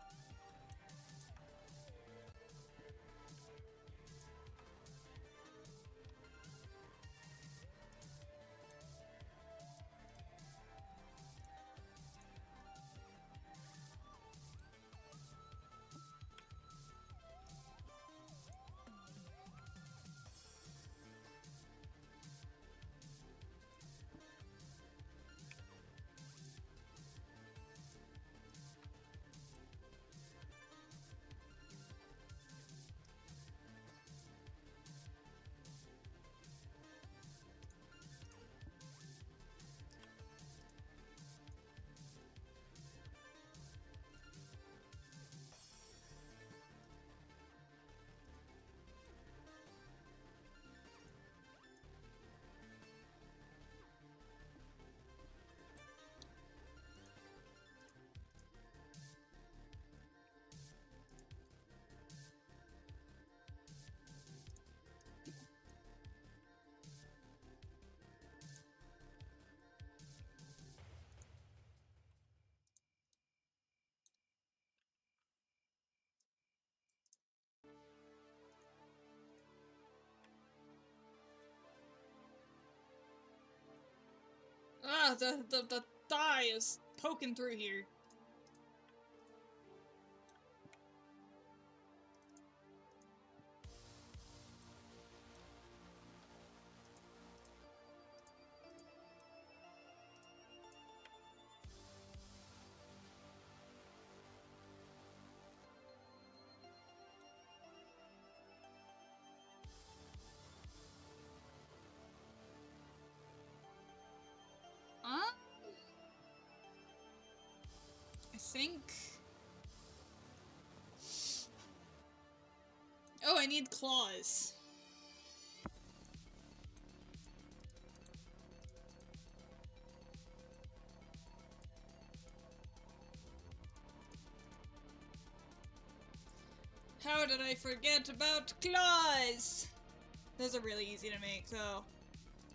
Ah, the thigh is poking through here. I think... Oh, I need claws. How did I forget about claws? Those are really easy to make, though.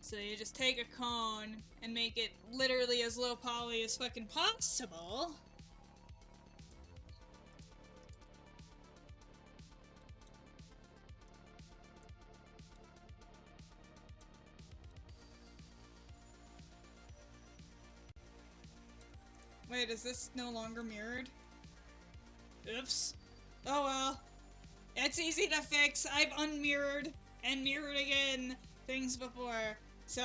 So you just take a cone and make it literally as low poly as fucking possible. Wait, is this no longer mirrored? Oops. Oh well. It's easy to fix. I've unmirrored and mirrored again things before, so...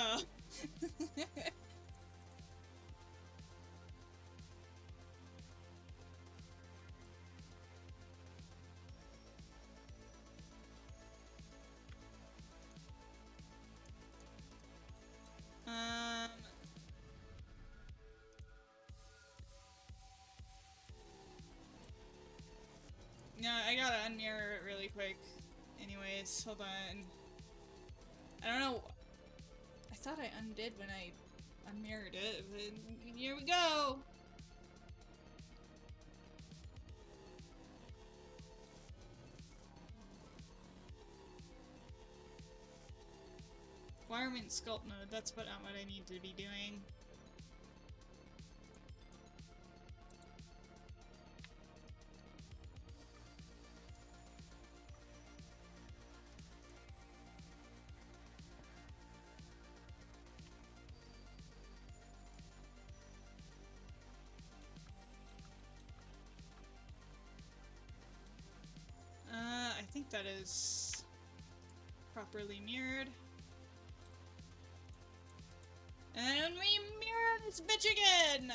No, I gotta unmirror it really quick. Anyways, hold on. I don't know. I thought I undid when I unmirrored it, but here we go! Environment sculpt mode, that's what I need to be doing. I think that is properly mirrored. And we mirror this bitch again!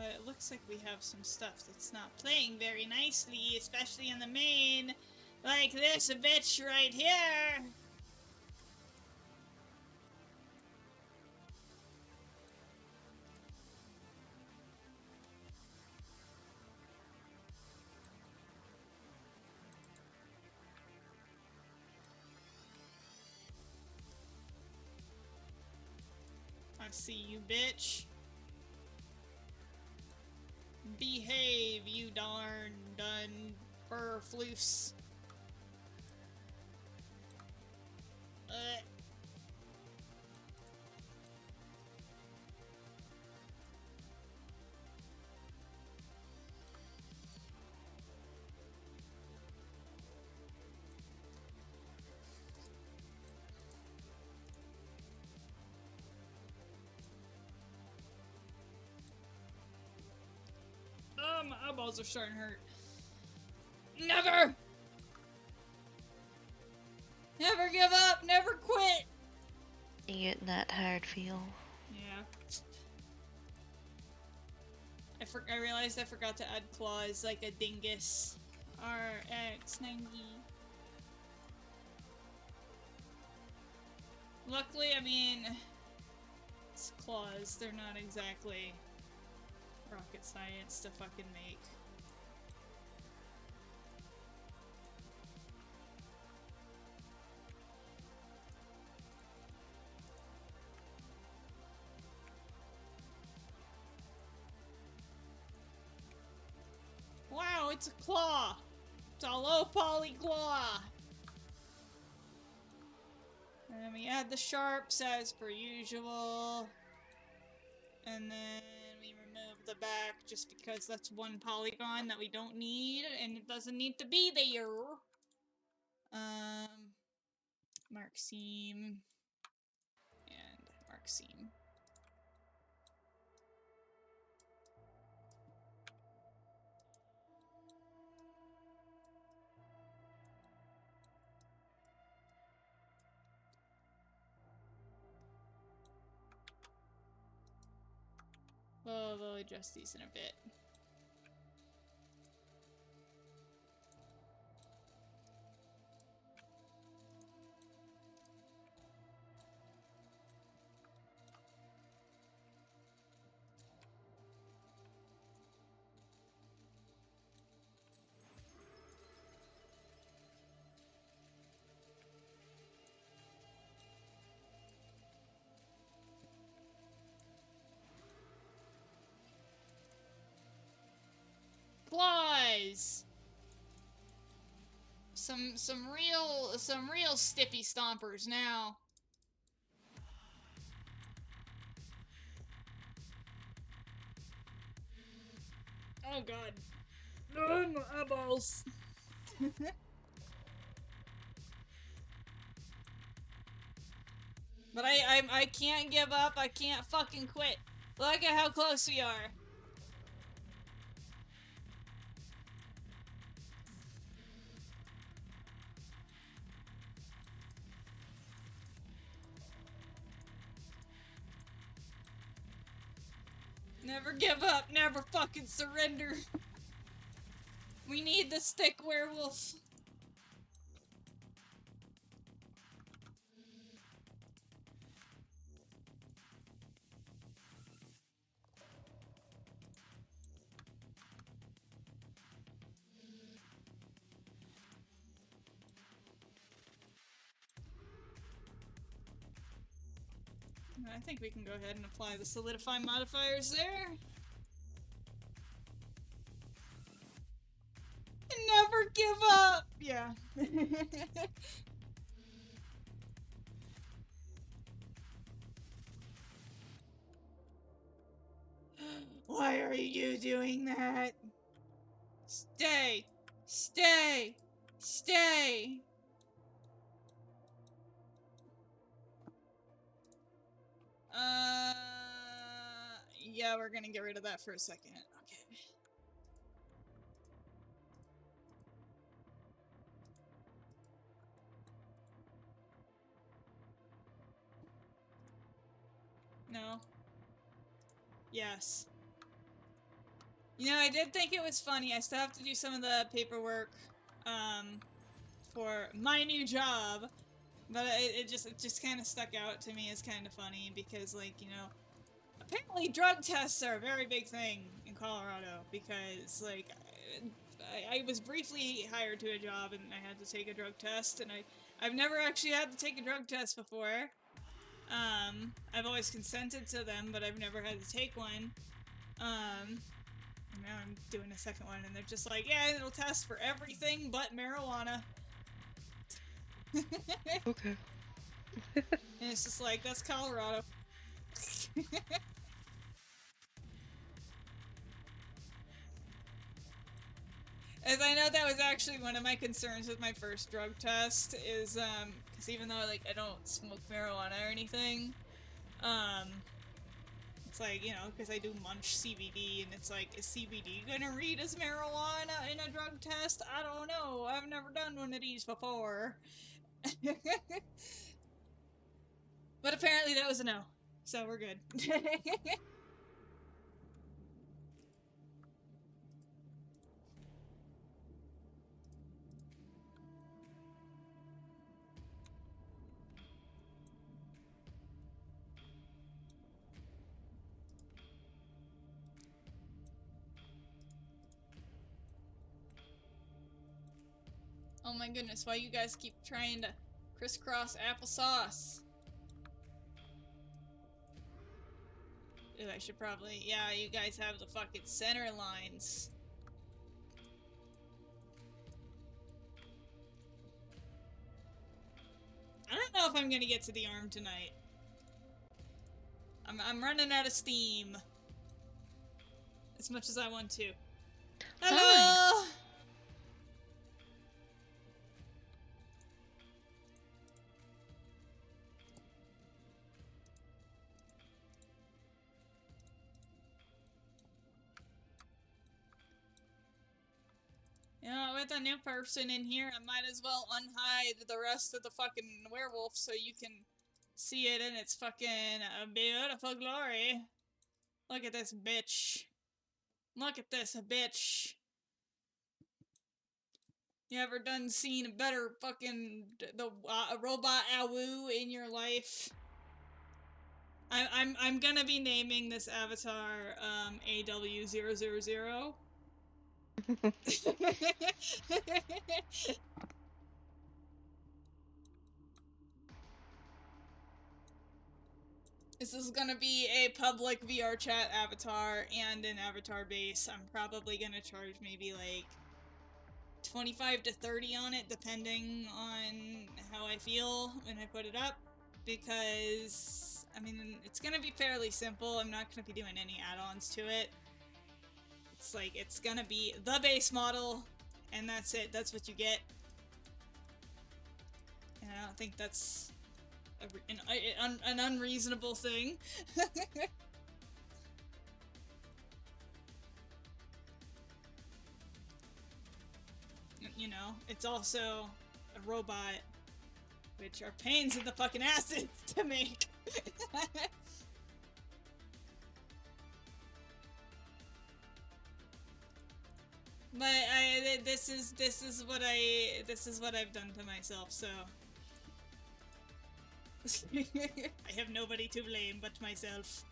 But it looks like we have some stuff that's not playing very nicely, especially in the main. Like this bitch right here! I see you, bitch. Behave, you darn done burfloose. My eyeballs are starting to hurt. Never! Never give up, never quit! You getting that tired feel? Yeah. I realized I forgot to add claws like a dingus. RX90. Luckily, I mean, it's claws. They're not exactly rocket science to fucking make. Wow, it's a claw! It's a low poly claw! And then we add the sharps as per usual. And then we remove the back just because that's one polygon that we don't need and it doesn't need to be there. Mark seam and mark seam. We'll adjust these in a bit. Claws! Some real stippy stompers now. Oh god. Oh, my eyeballs. But I can't give up. I can't fucking quit. Look at how close we are. Never give up. Never fucking surrender. We need the stick werewolf. I think we can go ahead and apply the solidify modifiers there. Never give up! Yeah. Why are you doing that? Stay! Stay! Stay! Yeah, we're gonna get rid of that for a second. Okay. No. Yes. You know, I did think it was funny. I still have to do some of the paperwork, for my new job, but it just kind of stuck out to me as kind of funny because, like, you know, apparently drug tests are a very big thing in Colorado because, like, I was briefly hired to a job and I had to take a drug test, and I've never actually had to take a drug test before. I've always consented to them, but I've never had to take one. Now I'm doing a second one, and they're just like, yeah, it'll test for everything but marijuana. Okay. And it's just like, that's Colorado. As I know that was actually one of my concerns with my first drug test, is, because even though, like, I don't smoke marijuana or anything, it's like, you know, because I do munch CBD, and it's like, is CBD gonna read as marijuana in a drug test? I don't know. I've never done one of these before. But apparently that was a no. So we're good. Oh my goodness, why you guys keep trying to crisscross applesauce? Ew, I should probably... Yeah, you guys have the fucking center lines. I don't know if I'm gonna get to the arm tonight. I'm running out of steam. As much as I want to. Hello! You know, with a new person in here, I might as well unhide the rest of the fucking werewolf so you can see it in its fucking beautiful glory. Look at this bitch. Look at this bitch. You ever done seen a better fucking robot Awu in your life? I'm gonna be naming this avatar AW000. This is gonna be a public VRChat avatar and an avatar base. I'm probably gonna charge maybe like 25 to 30 on it, depending on how I feel when I put it up. Because, I mean, it's gonna be fairly simple. I'm not gonna be doing any add-ons to it. It's like, it's gonna be the base model, and that's it. That's what you get. And I don't think that's an unreasonable thing. You know, it's also a robot, which are pains in the fucking asses to make. But this is what I've done to myself, so I have nobody to blame but myself.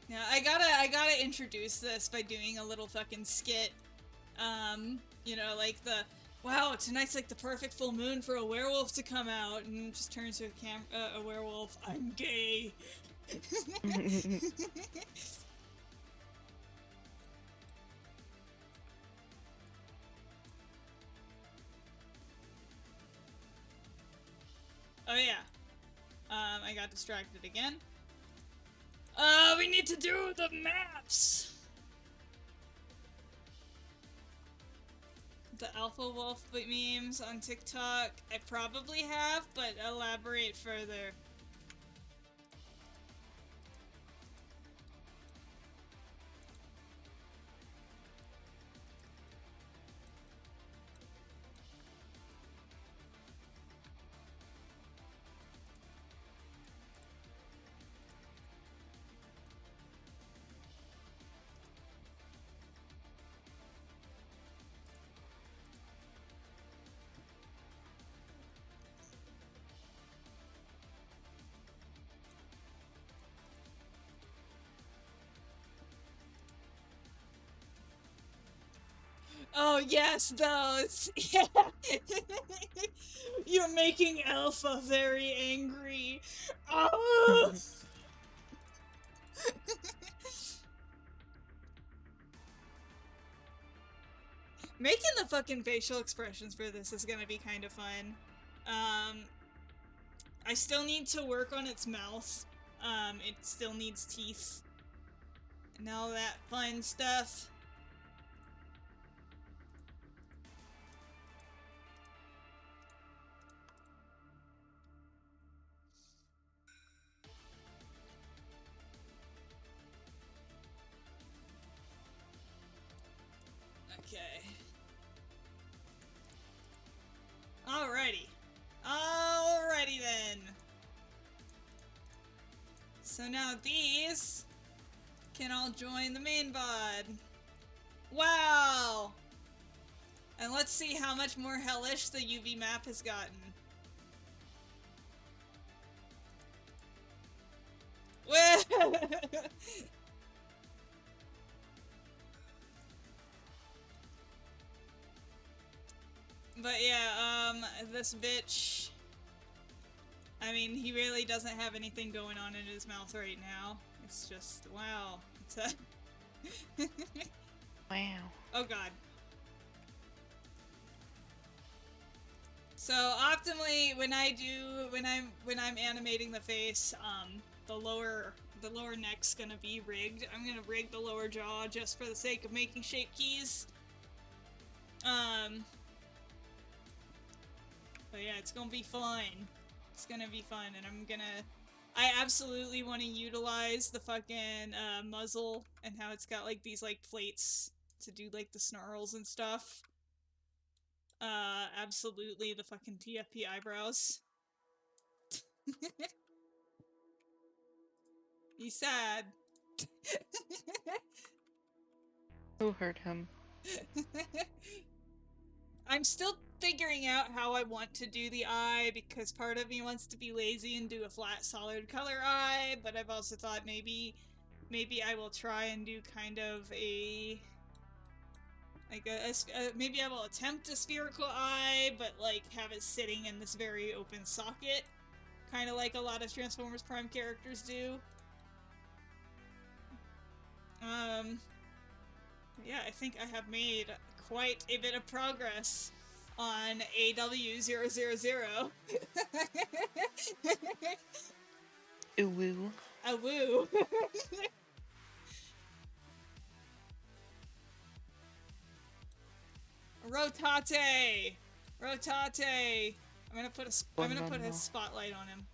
Yeah, I gotta introduce this by doing a little fucking skit. You know, like wow, tonight's like the perfect full moon for a werewolf to come out, and it just turns to a werewolf. I'm gay. Oh yeah. I got distracted again. We need to do the maps! The Alpha Wolf memes on TikTok? I probably have, but elaborate further. Oh yes, those. Yeah. You're making Alpha very angry. Oh. Making the fucking facial expressions for this is gonna be kind of fun. I still need to work on its mouth. It still needs teeth. And all that fun stuff. Okay. Alrighty. Alrighty then. So now these can all join the main VOD. Wow! And let's see how much more hellish the UV map has gotten. But yeah, this bitch... I mean, he really doesn't have anything going on in his mouth right now. It's just, wow. It's a... Wow. Oh god. So optimally, when I'm animating the face, the lower neck's gonna be rigged. I'm gonna rig the lower jaw just for the sake of making shape keys. But yeah, it's gonna be fun. It's gonna be fun, and I absolutely want to utilize the fucking muzzle and how it's got like these like plates to do like the snarls and stuff. Absolutely the fucking TFP eyebrows. He's sad. Who hurt him? I'm still figuring out how I want to do the eye, because part of me wants to be lazy and do a flat solid color eye, but I've also thought maybe I will try and do kind of a maybe I will attempt a spherical eye, but like have it sitting in this very open socket, kind of like a lot of Transformers Prime characters do. Yeah, I think I have made quite a bit of progress on AW000. Ooh woo. A woo. Rotate! Rotate! I'm gonna put a spotlight on him.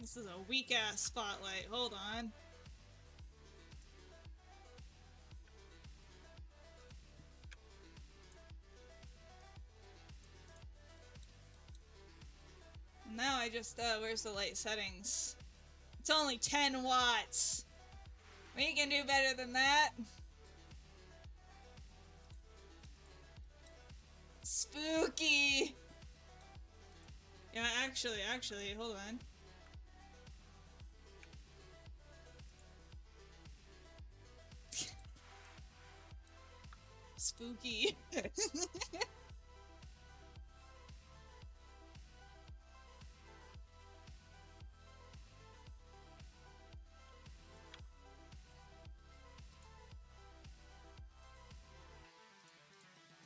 This is a weak ass spotlight. Hold on. Now I just where's the light settings? It's only 10 watts. We can do better than that. Spooky. Yeah, actually, hold on. Spooky.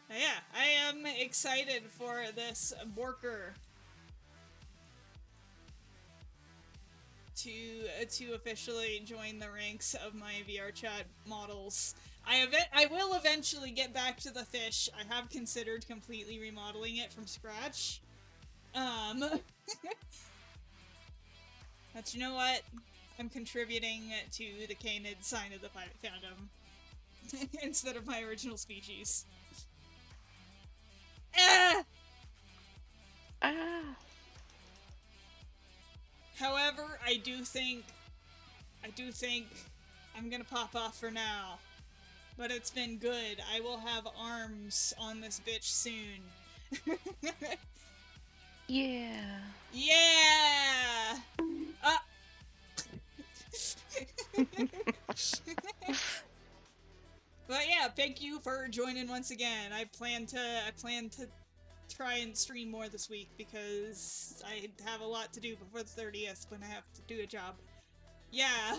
Yeah, I am excited for this Borker. to officially join the ranks of my VRChat models. I will eventually get back to the fish. I have considered completely remodeling it from scratch. But you know what? I'm contributing to the canid sign of the pirate fandom instead of my original species. Ah! Ah. However, I do think I'm gonna pop off for now. But it's been good. I will have arms on this bitch soon. Yeah. Yeah! But yeah, thank you for joining once again. I plan to try and stream more this week because I have a lot to do before the 30th when I have to do a job. Yeah.